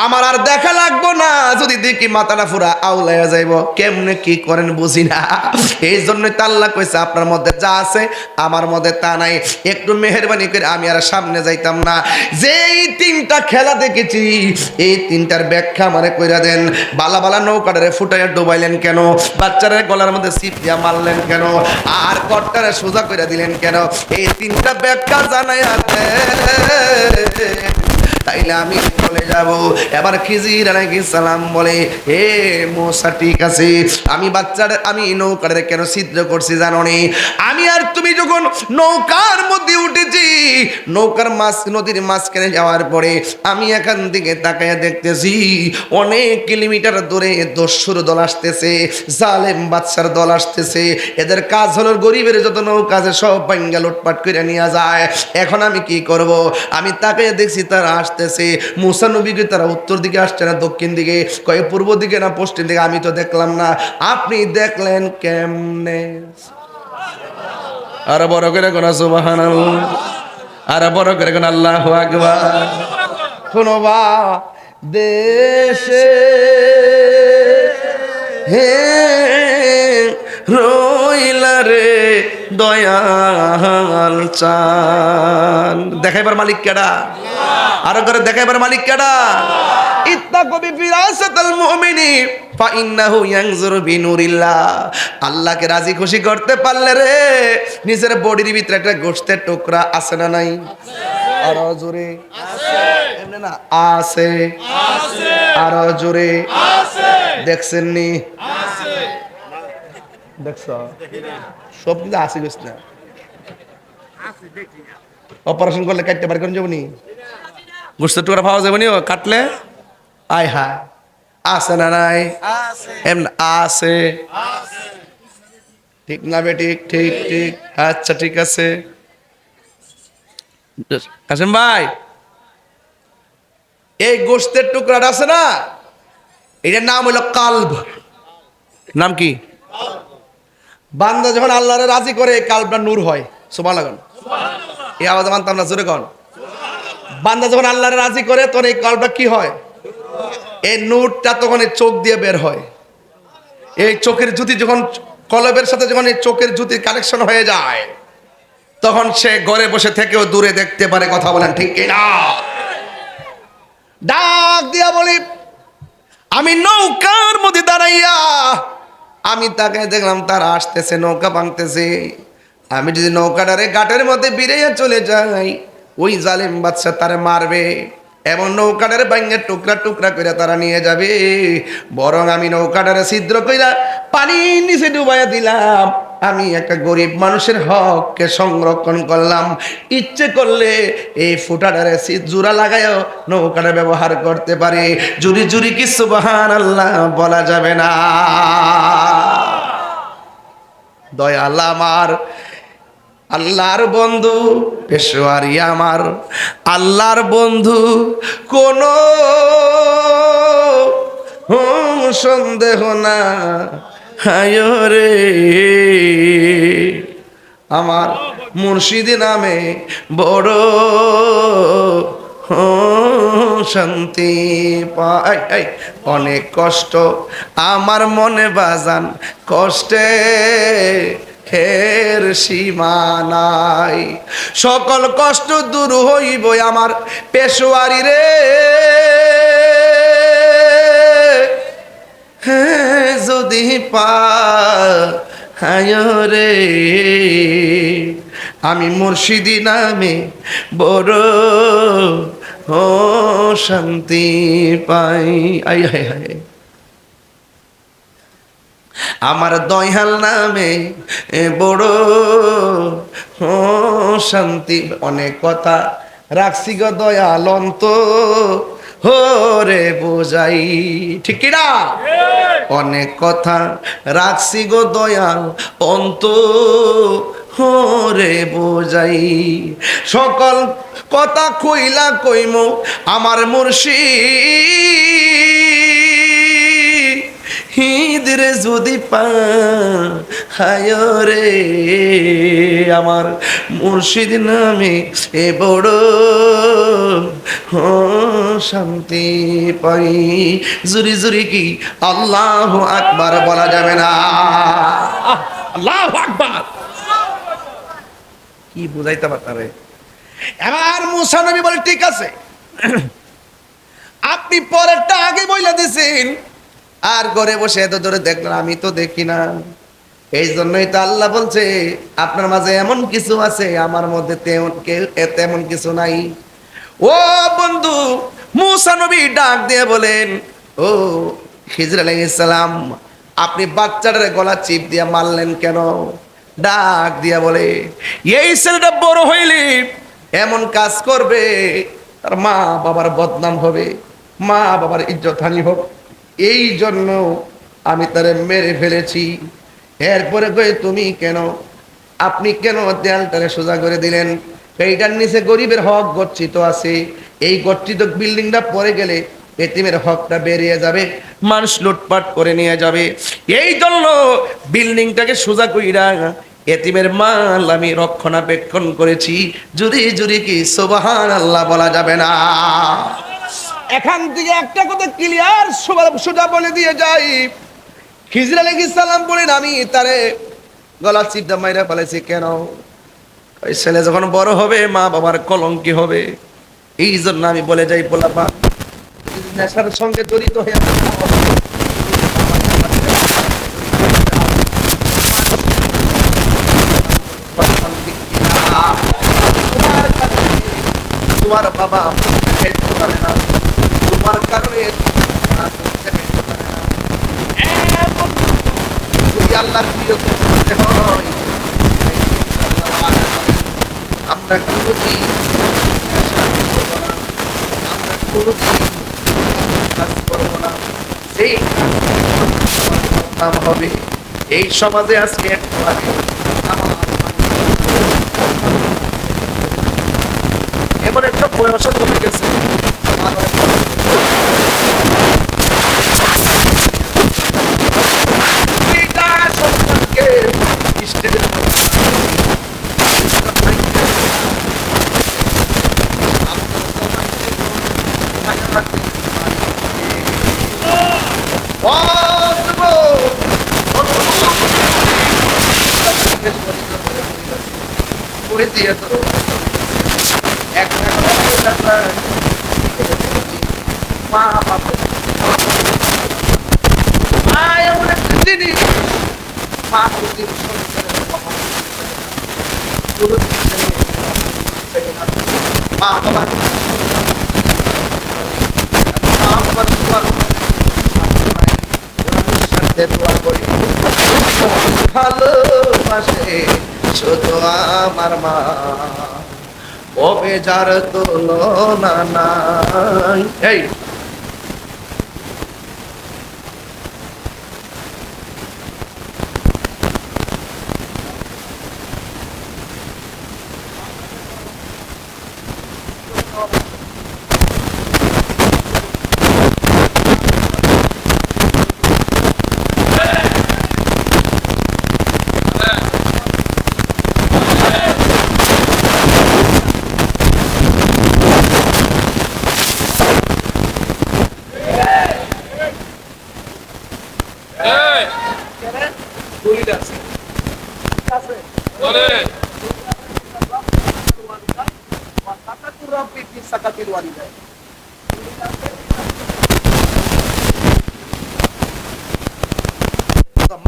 আমার আর দেখা লাগবো না, যদি দেখি মাথাটা পুরা আউলাইয়া যাইব। কেমনে কি করেন বুঝি না। এই জন্যই তো আল্লাহ কইছে, আপনার মধ্যে যা আছে আমার মধ্যে তা নাই। একটু মেহেরবানি করে আমি আর সামনে যাইতাম না। যেই 3টা খেলা দেখেছি, এই 3টার ব্যাখ্যা আমারে কইরা দেন। বালা বালা নৌকাটারে ফুটাইয়া ডুবাইলেন কেন? বাচ্চাদের গলার মধ্যে সিপ দিয়া মারলেন কেন? আর কটটারে সোজা কইরা দিলেন কেন? এই 3টা ব্যাখ্যা জানাই আছে, তাইলে আমি চলে যাব। এবার খিজির আলাইহিস সালাম বলে, হে মূসা ঠিক আছে, আমি নৌকারে কেন ছিদ্র করছি জানো নি? আমি আর তুমি যখন নৌকার মধ্যে উঠেছি, নদীর মাঝখানে যাওয়ার পরে আমি এখান থেকে তাকায়া দেখতেছি অনেক কিলোমিটার দূরে দস্যুর দল আসতেছে, জালেম বাদশার দল আসতেছে। এদের কাজ হলো গরিবের যত নৌকা আছে সব ভাঙ্গা লুটপাট করে নিয়ে যায়। এখন আমি কি করব? আমি তাকায়া দেখছি তারা আসতেছে। মূসা নবীকে তারা উত্তর দিকে আসছে না দক্ষিণ দিকে, কয় পূর্ব দিকে না পশ্চিম দিকে, আমি তো দেখলাম না। আপনি দেখলেন কেমনে? আর বড় করে কোন সুবহানাল্লাহ, আর বড় করে কোন আল্লাহু আকবার। শোনো বা দেশে হে রইলা রে দয়াল চান। দেখাইবার মালিক কেডা? আরো করে দেখাইবার মালিক কেডা? ইত্তাকু বিফিরাসাতাল মুমিনি ফাইন্নাহু ইয়ানজুরু বিনুরিল্লাহ। আল্লাহকে রাজি খুশি করতে পারলে রে নিজের বডির ভিতরে একটা গোশতের টুকরা আছে না নাই? আরো জোরে আছে। এমনি না আছে, আছে। আরো জোরে আছে। দেখছেন নি? আছে। দেখছো? সব কিছু আছে গেছ না। আছে দেখি। অপারেশন করলে কাটতে পার কোন যাবনি? গোশতের টুকরা পাওয়া যাবে নি কাটলে? আয় হা আছে না নাই? আছে। এমনি আছে, আছে। ঠিক না বে? ঠিক ঠিক ঠিক। আচ্ছা ঠিক আছে। কাসেম ভাই, এই গোশতের টুকরাটা আছে না, এটার নাম হলো কালব। নাম কি? বান্দা যখন আল্লাহরে রাজি করে কালবটা নূর হয়। সুবহানাল্লাহ। এই আওয়াজ মানতাম না, জোরে কোন। বান্দা যখন আল্লাহরে রাজি করে তখন এই কালবটা কি হয়? এই নূরটা তখন এই চোখ দিয়ে বের হয়। এই চোখের জ্যোতি যখন কলবের সাথে যখন এই চোখের জ্যোতি কানেকশন হয়ে যায়, তখন সে ঘরে বসে থেকেও দূরে দেখতে পারে। কথা বলেন ঠিক কিনা? ডাক দিয়া বলি, আমি নৌকার মধ্যে দাঁড়াইয়া আমি তাকে দেখলাম তারা আসতেছে, নৌকা ভাঙতেছে। আমি যদি নৌকাটারে ঘাটের মধ্যে বিড়াইয়া চলে যাই, ওই জালেম বাদশা তারে মারবে, এমন নৌকাটারে ভাঙে টুকরা টুকরা করে তারা নিয়ে যাবে। বরং আমি নৌকাটারে ছিদ্র কইরা পানির নিচে ডুবাইয়া দিলাম। আমি একটা গরিব মানুষের হককে সংরক্ষণ করলাম। ইচ্ছে করলে এই ফুটাটারে জোড়া লাগায়ও নৌকাটা ব্যবহার করতে পারে। জুরি জুরি কি সুবহানাল্লাহ বলা যাবে না? দয়াল আমার, আল্লাহর বন্ধু পেশোয়ারি আমার, আল্লাহর বন্ধু কোনো সন্দেহ না হায় রে। আমার মুর্শিদ নামে বড় শান্তি পাই। অনেক কষ্ট আমার মনে বাজান, কষ্টে হের সীমা নাই। সকল কষ্ট দূর হইব আমার পেশোয়ারি রে। যদি পায় রে আমি মুর্শিদি নামে বড় শান্তি পাই। আই হায় হায়, আমার দয়াল নামে বড় শান্তি। অনেক কথা রাখছি গো দয়াল অন্ত হরে বোঝাই, ঠিক না? অনেক কথা রাখছি গো দয়াল অন্ত হরে বোঝাই। সকল কথা কইলা কইম আমার মুর্শিদ হিদরে যদি পায় রে আমার মুর্শিদ নামে এ বড় শান্তি পাই। জুরি জুরি কি আল্লাহু আকবার বলা যাবে না? আল্লাহু আকবার কি বুঝাইতে পারে? এবার মুসা নবী বলে ঠিক আছে, আপনি পরেরটা আগে বইলা দিছেন, আর ঘরে বসে এত ধরে দেখলেন, আমি তো দেখি না। এই জন্যই তো আল্লাহ বলছে আপনার মাঝে এমন কিছু আছে আমার মধ্যে তেমন কিছু নাই। ও বন্ধু, মূসা নবী ডাক দিয়ে বলেন, ও খিজির আলাইহিস সালাম, আপনি বাচ্চাটার গলা চিপ দিয়া মারলেন কেন? ডাক দিয়া বলে, এই ছেলেটা বড় হইলে এমন কাজ করবে, তার মা বাবার বদনাম হবে, মা বাবার ইজ্জতহানি হোক, এই জন্য আমি তারে মেরে ফেলেছি। এরপরে কই, তুমি কেন, আপনি কেন দেয়ালটারে সোজা করে দিলেন? এইটার নিচে গরিবের হক গচ্ছিত আছে, এই গচ্ছিত বিল্ডিংটা পড়ে গেলে এতিমের হকটা বেরিয়ে যাবে, মানুষ লুটপাট করে নিয়ে যাবে, এই জন্য বিল্ডিংটাকে সোজা কইরা এতিমের মাল আমি রক্ষণাবেক্ষণ করেছি। যদি যদি কি সুবহানাল্লাহ বলা যাবে না? এখান থেকে একটা কথা ক্লিয়ার সোজা বলে দিয়ে যাই, খিজির আলাইহিস সালাম বলেন, আমি তারে গলা চিপটা মাইরা ফেলেছি কেন? ওই ছেলে যখন বড় হবে মা বাবার কলঙ্কি হবে, এই জন্য আমি বলে যাই, পোলাপা নেশার সঙ্গে জড়িত হয়ে তোমার বাবা খেলতে পারে না, তোমার কারণে আল্লাহ প্রিয় করতে হয়। আমরা কোনোদিন কাজ করবো না, সেই নাম হবে। এই সমাজে আজকে এমন একটা বয়স হয়ে গেছে, ভালোবাসে শুধু আমার মা, ওবে যার তুলনা নাই। এই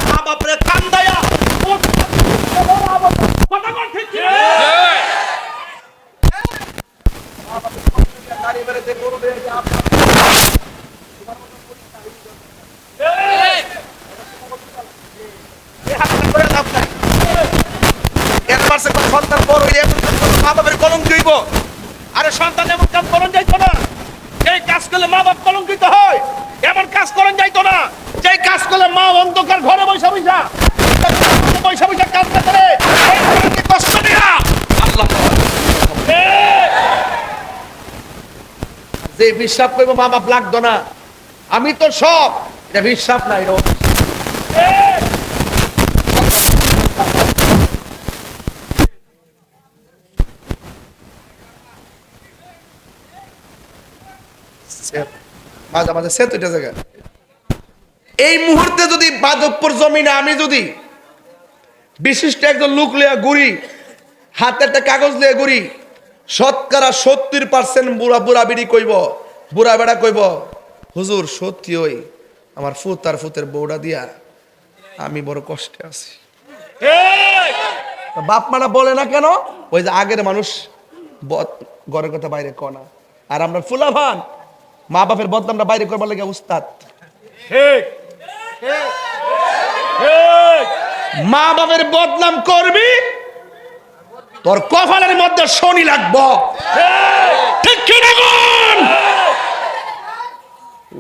মা বাপরে কান্দায়া সন্তান বড় হইলে মা বাপের কলঙ্ক হইব। আরে সন্তান এমন কাজ করন যাইতো না, এই কাজ করলে মা বাপ কলঙ্কিত হয়, এমন কাজ করন যাইতো না যেই কাজ করলে মা অন্ধকার ঘরে বৈশা বৈশা কাজটা করে কষ্ট দিয়া আল্লাহ যে বিশ্বাস করবো মা বাপ লাগতো না, আমি তো সব, এটা বিশ্বাস নাই রো। মাঝে মাঝে সে দুইটা জায়গা এই মুহূর্তে যদি বাদকপুর জমিনে আমি যদি বিশিষ্ট একজন লোক লিয়া ঘুরি, হাতে একটা কাগজ লিয়া ঘুরি, শতকরা 70% বুড়া বুড়া বিড়ি কইব, বুড়া বেড়া কইব, হুজুর সত্যি ওই আমার ফুত আর ফুতের বউটা দিয়া আমি বড় কষ্টে আছি। বাপ মারা বলে না কেন? ওই যে আগের মানুষ ঘরের কথা বাইরে কনা, আর আমরা ফুলাভান মা বাপের বদনামটা বাইরে করবার লাগে উস্তাদ। মা বাপের বদনাম করবি, তোর কপালের মধ্যে শনি লাগবো। ঠিক কি না বল?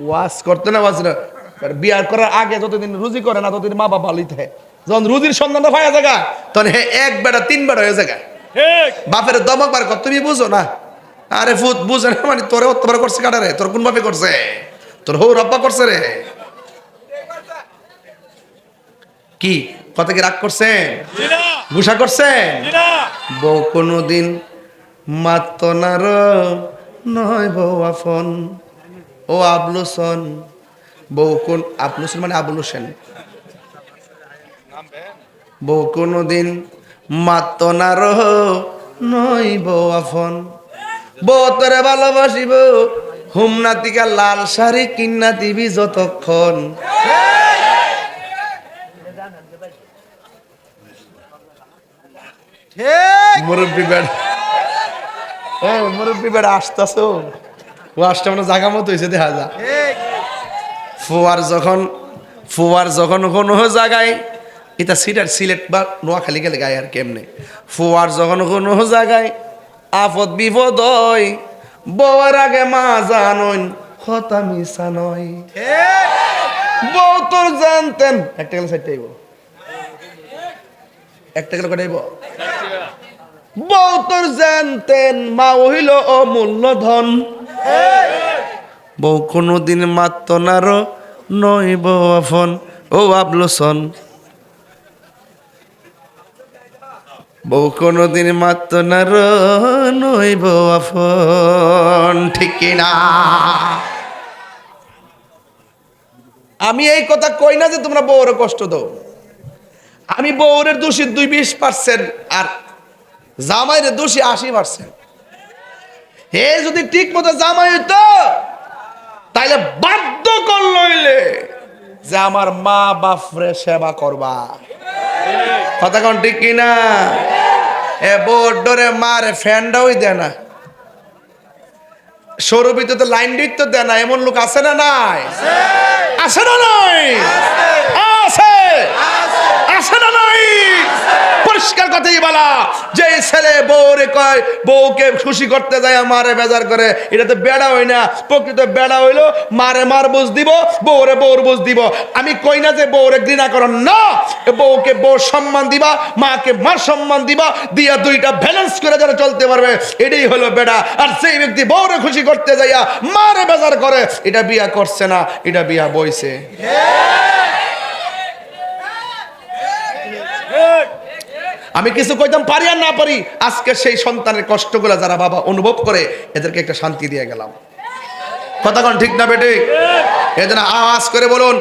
ওয়াজ করতে না ওয়াজ না, বিয়ার করার আগে যতদিন রুজি করে না ততদিন মা বাবা ভালোই থাকে। যখন রুজির সন্ধানটা পাওয়া জায়গা তখন হে এক বেটা তিন বেটা হয়ে জায়গা। বাপের দমক বার কর, তুমি বুঝো না? আরে ফুত বুঝে না মানে তোরে অত্যাচার করছে কাটারে, তোর কোন বাপে করছে? তোর হৌ রব্বা করছে রে। কি কথা কি রাগ করছেন? গুসা করছেন? বউ কোনদিন মাত্ত নার নয় বউ আফন। ও আবলুসন, বউ কোন আবলুসন মানে আবুল হোসেন। বউ কোনদিন মাত্ত নার নয় বউ আফন। বউ তোরে ভালোবাসিব হুমনা তিকা লাল শাড়ি কিন্না দিবি যতক্ষণ। মুরব্বী বেড়া, মুরব্বী বেড়া আসতেছো, ও আসতে মানে জাগা মতো হয়েছে দেখা যা। ফুয়ার যখন কোনো জায়গায়, এটা সিলেট বা নোয়াখালী গেলে গায়ে আর কেমনে, ফুয়ার যখন কোনো জায়গায় আপদ বিপদ হয়, বউয়ের আগে মা জানইন কথা মিশা নয়। বউ তোর জানতেন একটা গেলে সাইড টাইব, একটা গেলে কটাইব। বউ তোর জানতেন মা হইল অমূল্য ধন। বউ কোনদিন মাত্ত নার নয় বউ আফন। ও আবলোসন, বউ কোনদিন মাত্ত নার নয় বউ আফন। ঠিক কিনা? আমি এই কথা কই না যে তোমরা বউরে কষ্ট দাও। আমি বউরের দোষী 20% আর জামাইরে দোষী 80%। হে যদি ঠিক মতো জামাই হইতো তাইলে বাধ্য করলইলে যে আমার মা বাপরে সেবা করবা। কথা কোন ঠিক কিনা? এ বউর ডরে মারে ফ্যানটাও দেয় না, সৌরভিতে তো লাইন দিত তো দেয় না। এমন লোক আছে না নাই? আছে না নাই? আছে, আছে না নাই? পরিষ্কার কথাই বলা, যে ছেলে বউরে কয় বউকে খুশি করতে যায় মারে বেজার করে, এটা তো বেড়া হই না। প্রকৃত বেড়া হইলো মারে মার বুঝ দিব, বউরে বউর বুঝ দিব। আমি কই না যে বউরে ঘৃণা করন না, বউকে বউ সম্মান দিবা, মাকে মার সম্মান দিবা, দিয়া দুইটা ব্যালেন্স করে যারা চলতে পারবে, এটাই হলো বেড়া। আর সেই ব্যক্তি বউরে খুশি করতে যাইয়া মারে বেজার করে, এটা বিয়া করছে না, এটা বিয়া বইছে। আমি কিছু কইতাম পারি আর না পারি, আজকে সেই সন্তানের কষ্টগুলো যারা বাবা অনুভব করে এদেরকে একটা শান্তি দিয়ে গেলাম। কথা কোন ঠিক না বেটে? এজন্য আওয়াজ করে বলুন,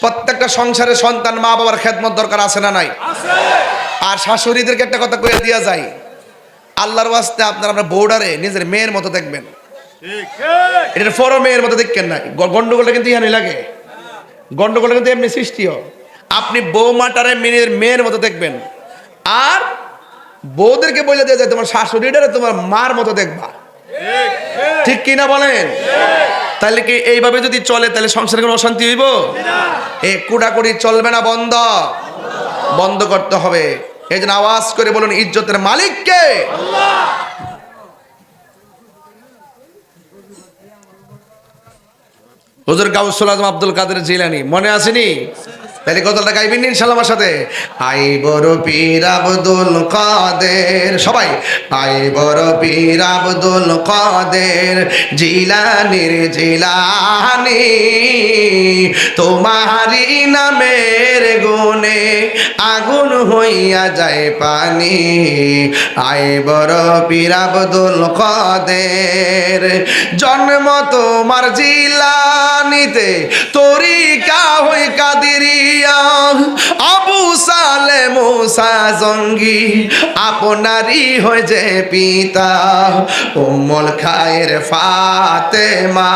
প্রত্যেকটা সংসারের সন্তান মা বাবার খেদমত দরকার আছে না নাই? আর শাশুড়িদেরকে একটা কথা কইয়া দিয়া যায়, আল্লাহর ওয়াস্তে আপনারা বউডারে নিজের মেয়ের মতো দেখবেন। এটা ফরো মেয়ের মতো দেখেন না। গন্ডগোলটা কিন্তু ইহানি লাগে, গন্ডগোলটা কিন্তু এমনি সৃষ্টিও। আপনি বৌমাটারে মেয়ের মতো দেখবেন, আর বউদেরকে বলে দেওয়া যায় তোমার শাশুড়িটারে তোমার মার মতো দেখবা। ঠিক কিনা বলেন? তাহলে কি এইভাবে যদি চলে তাহলে সংসারে কোনো অশান্তি হইব? এ কুড়াকুড়ি চলবে না, বন্ধ বন্ধ করতে হবে। এই জন্য আওয়াজ করে বলুন, ইজ্জতের মালিক কে? হুজুর গাউসুল আজম আব্দুল কাদের জিলানী, মনে আসেনি? তাহলে গজলটা গাইবেন ইনশাআল্লাহ আমার সাথে। আই বড় পীর আব্দুল কাদের, সবাই আই বড় পীর আব্দুল কাদের জিলানীর জিলানী, তোমারি নামের গুণে আগুন হইয়া যায় পানি। আই বড় পীর আব্দুল কাদের, জন্ম তোমার জিলানীতে, তরিকা হই কাদেরি, দিয়া আবু সালে মুসা জঙ্গি আপনারই হয়ে যে পিতা উম্মুল খায়ের ফাতেমা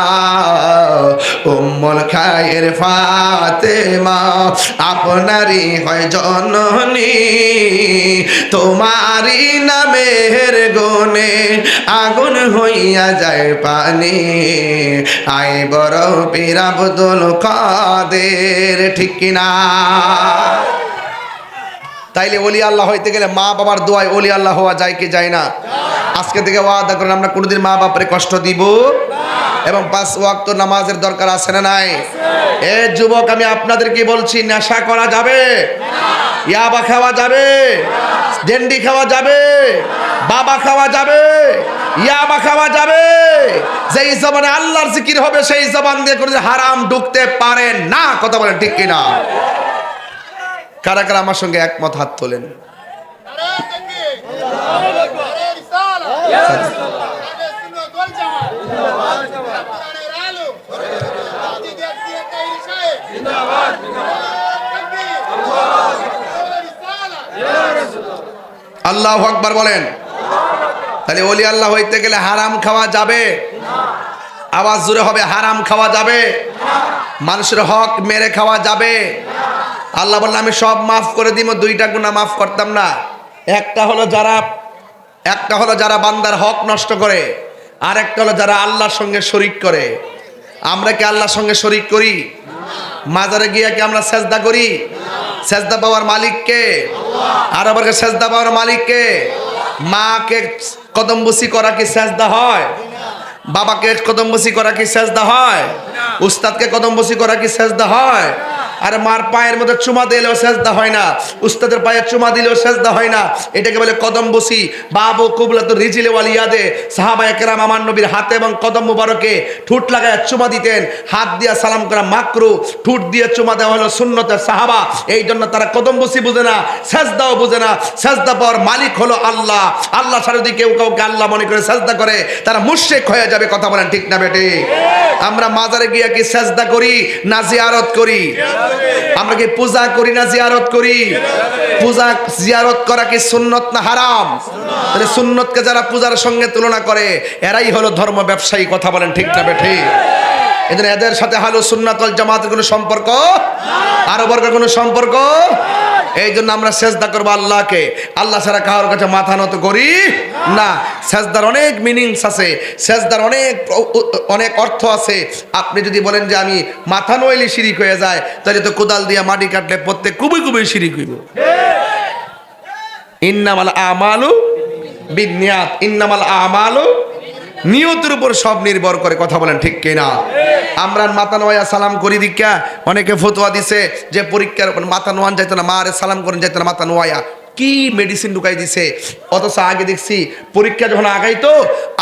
উম্মুল খায়ের ফাতেমা আপনারই হয় জননী তোমারই নামের গুণে আগুন হইয়া যায় পানি আয় বড় পীর আব্দুল কাদের ঠিক কিনা তাইলে ওলি আল্লাহ হইতে গেলে মা বাবার দোয়ায় ওলি আল্লাহ হওয়া যায় কি যায় না আজকে থেকে ওয়াদা করেন আমরা কোনোদিন মা বাপরে কষ্ট দিব এবং 5 ওয়াক্ত নামাজের দরকার আছে না নাই এ যুবক আমি আপনাদেরকে বলছি নেশা করা যাবে ইয়াবা খাওয়া যাবে ডেন্ডি খাওয়া যাবে বাবা খাওয়া যাবে ইয়াবা খাওয়া যাবে যেই জবানে আল্লাহর জিকির হবে সেই জবান দিয়ে কোনো হারাম ঢুকতে পারে না কথা বলেন ঠিক কিনা কারা কারা আমার সঙ্গে একমত হাত তোলেন আল্লাহু আকবার বলেন তাহলে ওলি আল্লাহ হইতে গেলে হারাম খাওয়া যাবে আওয়াজ জোরে হবে হারাম খাওয়া যাবে মানুষের হক মেরে খাওয়া যাবে আল্লাহ বললেন আমি সব মাফ করে দিব 2টা গুনাহ মাফ করতাম না একটা হলো যারা বান্দার হক নষ্ট করে আর একটা হলো যারা আল্লাহর সঙ্গে শরীক করে আমরা কি আল্লাহর সঙ্গে শরীক করি মাজারে গিয়ে কি আমরা সেজদা করি সেজদা পাওয়ার মালিক কে আর আবার সেজদা পাওয়ার মালিক কে মাকে কদমবুসি করা কি সেজদা হয় বাবাকে কদমবুসি করা কি সেজদা হয় উস্তাদকে কদমবুসি করা কি সেজদা হয় আরে মার পায়ের মধ্যে চুমা দিলেও সেজদা হয় না উস্তাদের পায়ে চুমা দিলেও সেজদা হয় না এটাকে বলে কদমবুসি বাবু কুবলাত রিজিলে ওয়ালিয়াদে সাহাবায়ে কেরাম আমার নবীর হাতে এবং কদম মুবারকে ঠুট লাগায় চুমা দিতেন হাত দিয়া সালাম করা মাকরু ঠুট দিয়ে চুমা দেওয়া হলো সুন্নতের সাহাবা এই জন্য তারা কদমবুসি বুঝে না সেজদাও বুঝে না সেজদা পাওয়ার মালিক হলো আল্লাহ আল্লাহ ছাড়া যদি কেউ কাউকে আল্লাহ মনে করে সেজদা করে তারা মুশরিক হয়ে যাবে কথা বলেন ঠিক না বেটে আমরা মাজারে গিয়ে কি সেজদা করি না জিয়ারত করি আমরা কি পূজা করি না জিয়ারত করি পূজা জিয়ারত করা কি সুন্নত না হারাম তাহলে সুন্নতকে যারা পূজার সঙ্গে তুলনা করে এরাই হলো ধর্ম ব্যবসায়ী কথা বলেন ঠিক না বেঠি এজন্য এদের সাথে আহলে সুন্নাত ওয়াল জামাতের কোনো সম্পর্ক আর বর্গের কোনো সম্পর্ক এই জন্য আমরা সেজদা করবো আল্লাহকে আল্লাহ ছাড়া কারোর কাছে মাথা নত করি না সেজদার অনেক মিনিংস আছে সেজদার অনেক অর্থ আছে আপনি যদি বলেন যে আমি মাথা নইলে শিরিক হয়ে যায় তাহলে তো কোদাল দিয়ে মাটি কাটলে প্রত্যেক কুবি কুবি শিরিক হইব ইন্নামাল আমালু বিন্নিয়াত ইন্নামাল আমালু নিয়তের উপর সব নির্ভর করে কথা বলেন ঠিক কিনা আমরা মাথা নোয়া সালাম করি দীক্ষা অনেকে ফতোয়া দিছে যে পরীক্ষার মাথা নোয়ান যাইতো না মারে সালাম করেন যাইতো না মাথা নোয়া কি মেডিসিন ঢুকাই দিছে অথচ আগে দেখছি পরীক্ষা যখন আগাইতো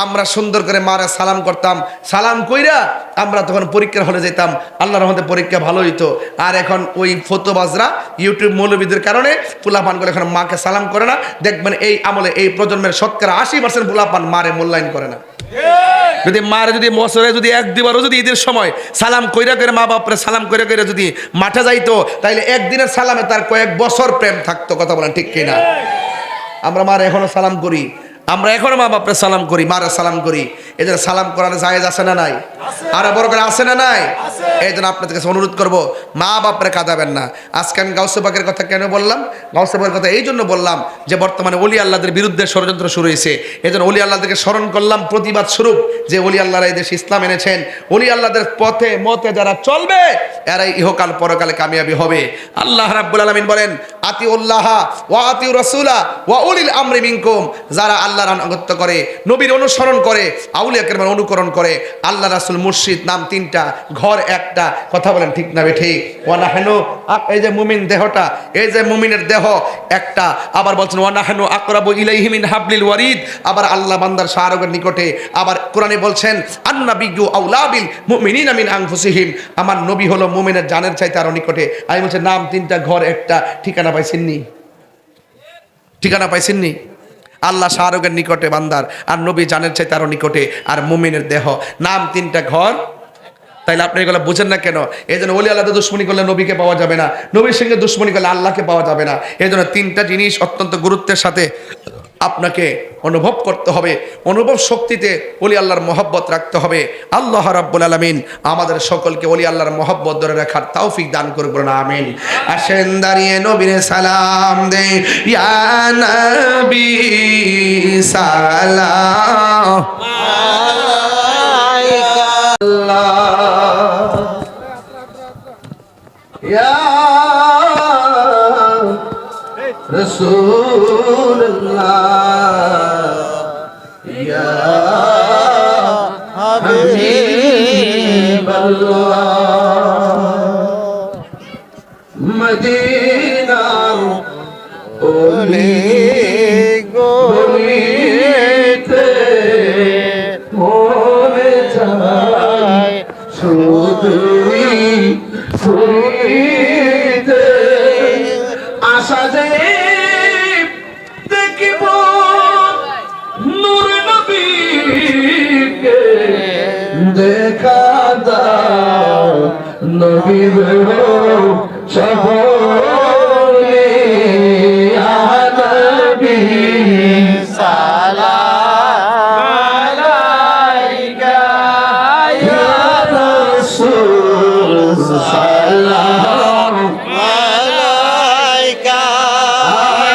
আমরা সুন্দর করে মারে সালাম করতাম সালাম কইরা আমরা তখন পরীক্ষার হলে যেতাম আল্লাহর রহমতে পরীক্ষা ভালো হইতো আর এখন ওই ফতোবাজরা ইউটিউব মৌলবীদের কারণে পোলাপানগুলো এখন মাকে সালাম করে না দেখবেন এই আমলে এই প্রজন্মের শতকরা 80% পোলাপান মারে মূল্যায়ন করে না যদি মারে যদি বছরে যদি একদিবারও যদি ঈদের সময় সালাম কইরা করে মা বাপরে সালাম কইরা করে যদি মাঠে যাইতো তাইলে একদিনের সালামে তার কয়েক বছর প্রেম থাকতো কথা বলেন ঠিক কিনা আমরা মারে এখনো সালাম করি আমরা এখনো মা বাপরে সালাম করি মারে সালাম করি এই জন্য সালাম করানো জায়েজ আছে না নাই আর বড় করে আছে না নাই এই জন্য আপনাদের কাছে অনুরোধ করবো মা বাপরে কাঁদাবেন না আজকে আমি গাউসে পাকের কথা কেন বললাম গাউসে পাকের কথা এই জন্য বললাম যে বর্তমানে ওলি আল্লাহদের বিরুদ্ধে ষড়যন্ত্র শুরু হয়েছে এই জন্য ওলি আল্লাহদেরকে স্মরণ করলাম প্রতিবাদ স্বরূপ যে ওলি আল্লাহরা এই দেশে ইসলাম এনেছেন ওলি আল্লাহদের পথে মতে যারা চলবে এরাই ইহকাল পরকালে কামিয়াবি হবে আল্লাহ রাব্বুল আলামিন বলেন আতিউল্লাহ ওয়া আতিউর রাসূলা ওয়া উলিল আমরি মিনকুম যারা আল্লাহর আনুগত্য করে নবীর অনুসরণ করে আউলিয়া কেরামের অনুকরণ করে আল্লাহ রাসূল মুর্শিদ নাম 3টা ঘর একটা কথা বলেন ঠিক না ঠিক ওয়া নাহনু এই যে মুমিন দেহটা এই যে মুমিনের দেহ একটা আবার বলছেন ওয়া নাহনু আকরাবু ইলাইহি মিন হাবলিল ওয়ারিদ আবার আল্লাহ বান্দার শাহরগের নিকটে আবার কোরআনে বলছেন আন্নাবিয়্যু আউলা বিল মুমিনিনা মিন আনফুসিহিম আমার নবী হলো মুমিনের জানের চাইতে আরো নিকটে আমি বলছি নাম 3টা ঘর একটা ঠিকানা পাইছেননি ঠিকানা পাইছেননি আল্লাহ শাহরগের নিকটে বান্দার আর নবী জানের চাইতে আরো নিকটে আর মুমিনের দেহ নাম 3টা ঘর তাইলে আপনি এগুলো বুঝেন না কেন? এই জন্য ওলি আল্লাহদের দুশ্মনী করলে নবীকে পাওয়া যাবে না, নবীর সঙ্গে দুশ্মনী করলে আল্লাহকে পাওয়া যাবে না। এই জন্য তিনটা জিনিস অত্যন্ত গুরুত্বের সাথে আপনাকে অনুভব করতে হবে। অনুভব শক্তিতে ওলি আল্লাহর মহব্বত রাখতে হবে। আল্লাহ রাব্বুল আলামিন আমাদের সকলকে ওলি আল্লাহর মহব্বত ধরে রাখার তৌফিক দান করুন, আমিন। আসেন দাঁড়িয়ে নবীরে সালাম দে, ইয়া নবী সালাম ইয়া রাসূলুল্লাহ ইয়া হাবিবাল্লাহ মদিনার ওলি গলিতে মনে চায় শুধুই ফুরিতে আশা যে দেখিব নূর নবীকে দেখা দাও নবীর সকলে ইয়া নবী সালাম আলাইকা ইয়া রাসূল সালাম আলাইকা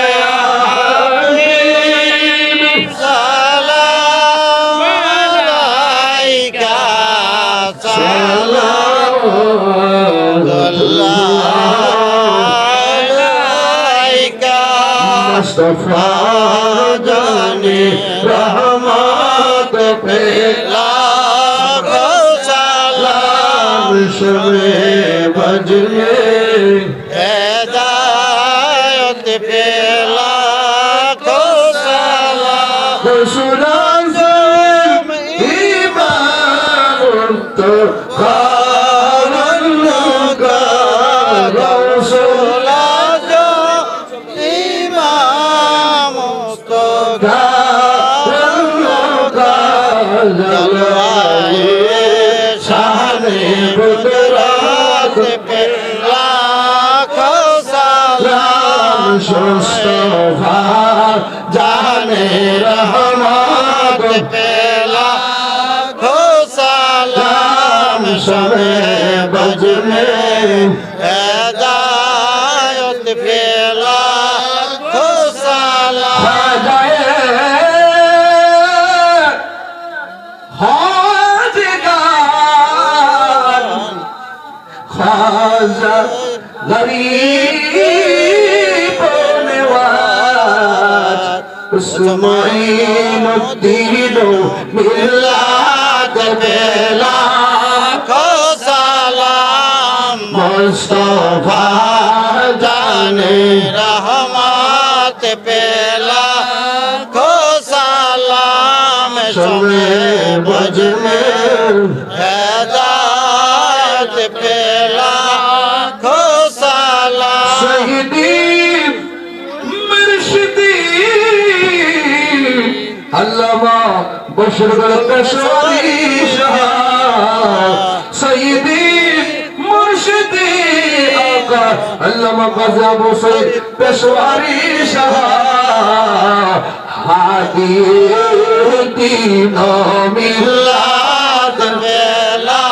ইয়া হাবিব সালাম আলাইকা সালাম আলাইকা মুস্তাফা জানে রহমত পে লাখো সালাম শবে বজনে হেদায়ত পে লাখো সালাম সুরান ইমান তো मुस्तफा जाने रहमत पे लाखो सलाम शबे बज में हिदायत पे लाखो सलाम ख्वाजा गरीब नवाज उस्माइनुद्दीन मिल्लत बेला को सलाम मुस्तफा जाने रहमत पेला को सलाम शमे बज में हिदायत पेला को सलाम सय्यदी मुर्शिदी अल्लामा बशर पेशवाई शाह सय्यदी मुर्शिदी आका अल्लामा गाज़ी अबू सईद पेशवाई शाह हादी दीन मिल्लत बेला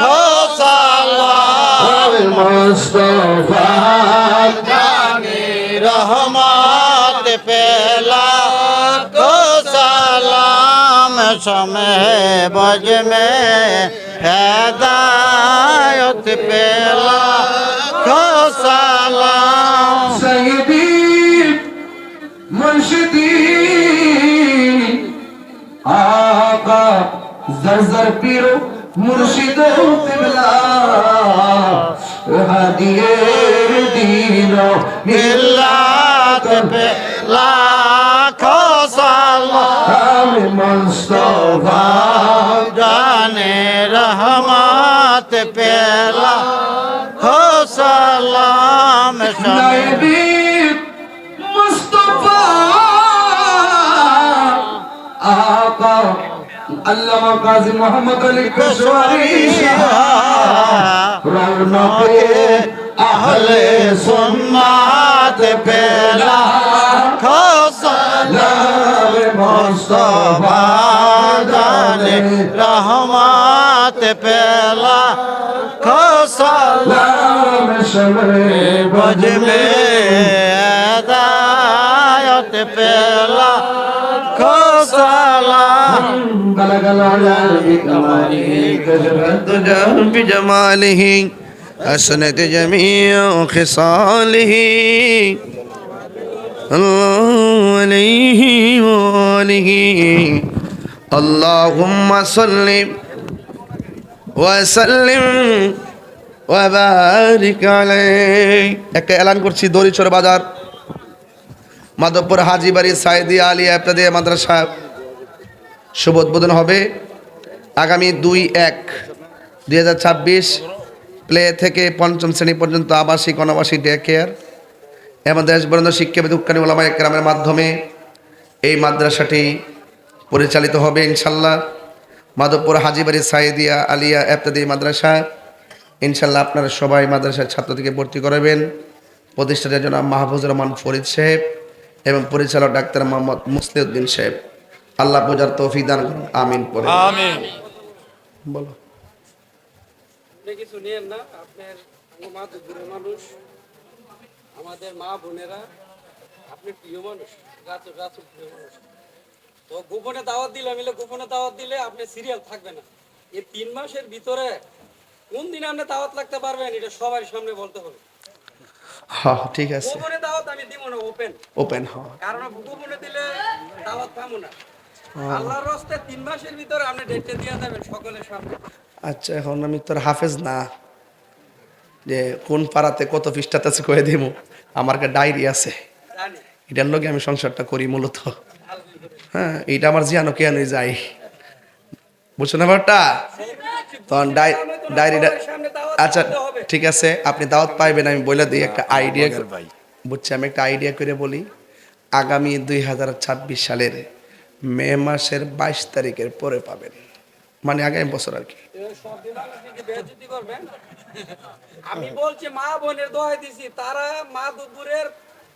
हो सलाम मुस्तफा जाने रहमत पेला को सलाम शमे बज में हिदायत पेला को सलाम सय्यदी मुर्शिदी आका जरजर पीरो मुर्शिद किबला हादिए दीनो मिल्लत पे लाखो सलाम मुस्तफा जाने रहमत पे लाखो सलाम नबी मुस्तफा आका আল্লামা গাজী মোহাম্মদ আলী পেশোয়ারি রওনকে আহলে সুন্নাত পেলা সালাম মুস্তাফা জানে रहमत पेला সালাম শমে बज में दायत पेला بلغ العلا بجماله حسنت جميع خصاله عليه وآله اللهم صل وسلم وبارك عليه একটা এলান করছি দড়িচর বাজার মাধবপুর হাজীবাড়ি সাইদি আলিয়া ইবতেদায়ী মাদ্রাসা শুভ উদ্বোধন হবে আগামী 2-1-2026 প্লে থেকে পঞ্চম শ্রেণী পর্যন্ত আবাসিক অনাবাসিক ডে কেয়ার এবং দেশবরেণ্য শিক্ষাবিদ উক্কানি ওলামা একরামের মাধ্যমে এই মাদ্রাসাটি পরিচালিত হবে ইনশাল্লাহ। মাধবপুর হাজীবাড়ি সাইদিয়া আলিয়া ইবতেদায়ী মাদ্রাসা ইনশাল্লাহ আপনারা সবাই মাদ্রাসার ছাত্রদেরকে ভর্তি করাবেন। প্রতিষ্ঠানের জন্য মাহফুজুর রহমান ফরিদ সাহেব এবং পরিচালক ডাক্তার মোহাম্মদ মুসলিউদ্দিন সাহেব। আল্লাহ বোঝার তৌফিক দান করুন, আমিন পড়ে आमीन বলো। কিছু নিয়েন না, আপনার মা তো দূরের মানুষ, আমাদের মা বোনেরা আপনি প্রিয় মানুষ, রাসূল প্রিয় মানুষ। তো গোপনে দাওয়াত দিলাম, গোপনে দাওয়াত দিলে আপনি সিরিয়াল থাকবে না। এই 3 মাসের ভিতরে কোন দিন আপনি দাওয়াত লাগতে পারবেন এটা সবার সামনে বলতে হবে। হ্যাঁ ঠিক আছে, গোপনে দাওয়াত আমি দিব না, ওপেন হ্যাঁ। কারণ গোপনে দিলে দাওয়াত পাবো না। আল্লাহর রাস্তায় 3 মাসের ভিতরে আপনি ডেটটা দিয়ে যাবেন সকলের সামনে। আচ্ছা এখন আমি তোর হাফেজ না যে কোন পাড়াতে কত পৃষ্ঠাতে আছে কয়ে দিব, আমার কাছে ডায়েরি আছে, জানি এটার লগে আমি সংসারটা করি মূলত। হ্যাঁ এইটা আমার জিয়ানো কেন যাই, বুঝছো না ব্যাপারটা? তখন ডায়েরিটা আচ্ছা ঠিক আছে, আপনি দাওয়াত পাইবেন। আমি বলে দিই একটা আইডিয়া, বুঝছি আমি একটা আইডিয়া করে বলি। আগামী 2026 সালের মে মাসের 22 তারিখের পরে পাবেন, মানে আগামী বছর আর কি। বেয়াদবি করবেন। আমি বলছি মা বোনের দোহাই দিছি, তারা মা দুপুরের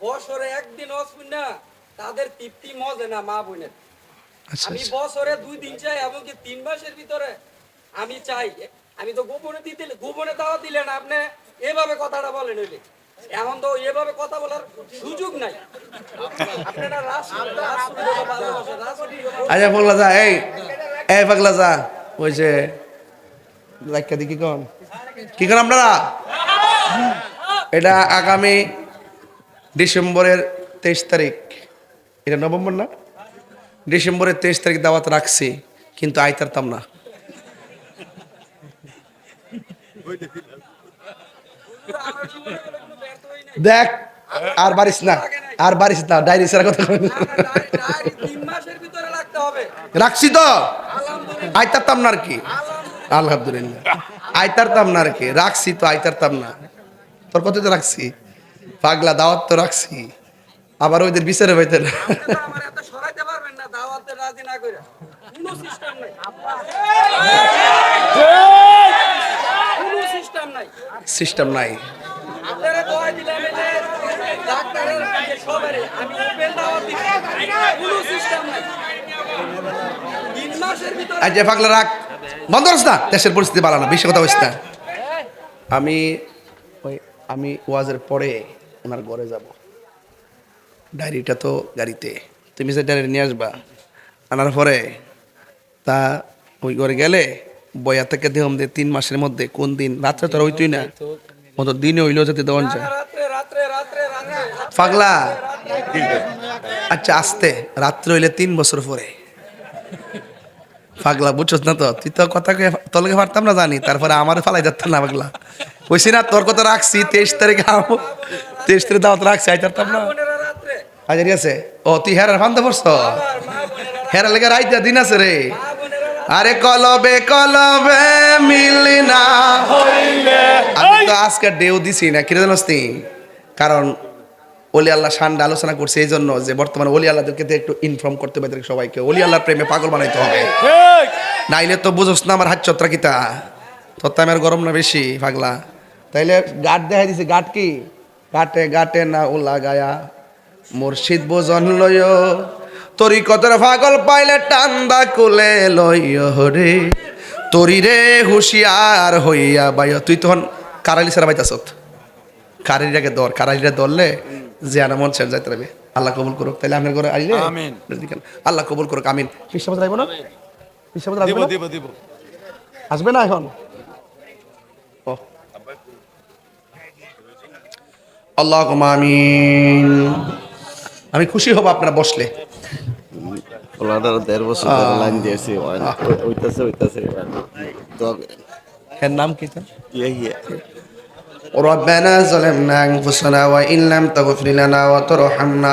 বছরে একদিন অসুন না, তাদের তৃপ্তি মজে না মা বোনের। আচ্ছা আমি আচ্ছা বছরে 2 দিন চাই, এমনকি 3 মাসের ভিতরে আমি চাই। আমি তো গোপনে দিতে, গোপনে দাওয়াত দিলেন আপনি এভাবে কথাটা বলেন হইলে, এখন তো এভাবে কথা বলার সুযোগ নাই। আপনারা আচ্ছা পাগলা যা, এই পাগলা যা, ওই যে লাইকা দি কি কন আপনারা, এটা আগামী ডিসেম্বরের 23 তারিখ, এটা নভেম্বর না, ডিসেম্বরের 23 তারিখ দাওয়াত রাখছি, কিন্তু আইতারতাম না। দেখ আর বারিস না, আর বারিস না, ডায়েরি ছাড়া কথা কই না। 3 মাসের ভিতরে রাখতে হবে। রাখছি তো, আইতারতাম না আর কি, আলহামদুলিল্লাহ আইতারতাম না আর কি, রাখছি তো, আইতারতাম না। তোর কত তো রাখছি পাগলা, দাওয়াত তো রাখছি, আবার ওইদের বিচারে পাইতে না। আপনারা আমার এত সরাইতে পারবেন না দাওয়াতে রাজি না কইরা, কোনো সিস্টেম নাই, কোনো সিস্টেম নাই, সিস্টেম নাই। আপনারা দোয়া দিলেন এই যে ডাক্তারের যে সবারে আমি ওপেন দাওয়াত দিছি, কোনো সিস্টেম নাই। 3 মাসের ভিতরে আজ যে পাগলা রাখ, বন্ধ করিস না, দেশের পরিস্থিতি ভালো না, বেশি কথা বলিস না। আমি ওয়াজের পরে ওনার ঘরে যাব, ডায়েরিটা তো গাড়িতে, তুমি যে ডায়েরি নিয়ে আসবা, আনার পরে তা ওই ঘরে গেলে বয়া থেকে দেহম দিয়ে 3 মাসের মধ্যে কোন দিন রাত্রে তোর হইতই না, মতো দিনে হইলেও যাতে দেওয়ান যায়। রাত্রে রাত্রে রাত্রে রাত্রে পাগলা আচ্ছা আসতে রাত্রে হইলে 3 বছর পরে। পাগলা বুঝছস না তো, তুই তো কথা তলকে পারতাম না জানি, তারপরে আমার ফালাই যাচ্ছে না পাগলা, কইছি না তোর কথা রাখছি 23 তারিখে, 23 তারিখ দাওয়াত রাখছি, আইতারতাম না। বোনেরা রাত্রে আচ্ছা ঠিক আছে, ও তুই হেরার ফান্দে পড়ছ, মা বোনেরা হেরা লেগে রাইতা দিন আছে রে। মা বোনেরা আরে কলবে কলবে মিলি না হইলে, আমি তো আজকে ডেউ দিছি না, কিরে জানোস তুই? কারণ ওলি আল্লাহ শানটা আলোচনা করছে এই জন্য যে বর্তমানে ওলি আল্লাহদেরকে একটু ইনফর্ম করতে হবে, সবাইকে ওলি আল্লাহর প্রেমে পাগল বানাইতে হবে। নাইলে তো বুঝোস না আমার হাত চত্রা কিতা তোর তো আমার গরম না বেশি পাগলা তাইলে গাট দেখাই দিছে গাট কি গাটে গাটে না ও লাগায়া মুর্শিদ বোজন লয় তরি কতর পাগল পাইলে টান্দা কুলে লয় রে তরি রে হুশিয়ার হইয়া বাই তুই তখন কারালি সারা বাইতাছত কারালিটাকে দর কারালিটা ধরলে যে আনা মন ছেড়ে যাইতে পারবে আল্লাহ কবুল করুক তাহলে আপনার ঘরে আইলে আমিন। আল্লাহ কবুল করুক আমিন পিসামত রাখবো না পিসামত রাখবো না? দিব আসবে না এখন ও আল্লাহ আমিন আমি খুশি হব আপনারা বসলে ওলাটার 1.5 বছর ধরে লাইন দিয়েছি হইতাছে এর নাম কি তা ইয়ে ربنا ظلمنا أنفسنا وإن لم تغفر لنا وترحمنا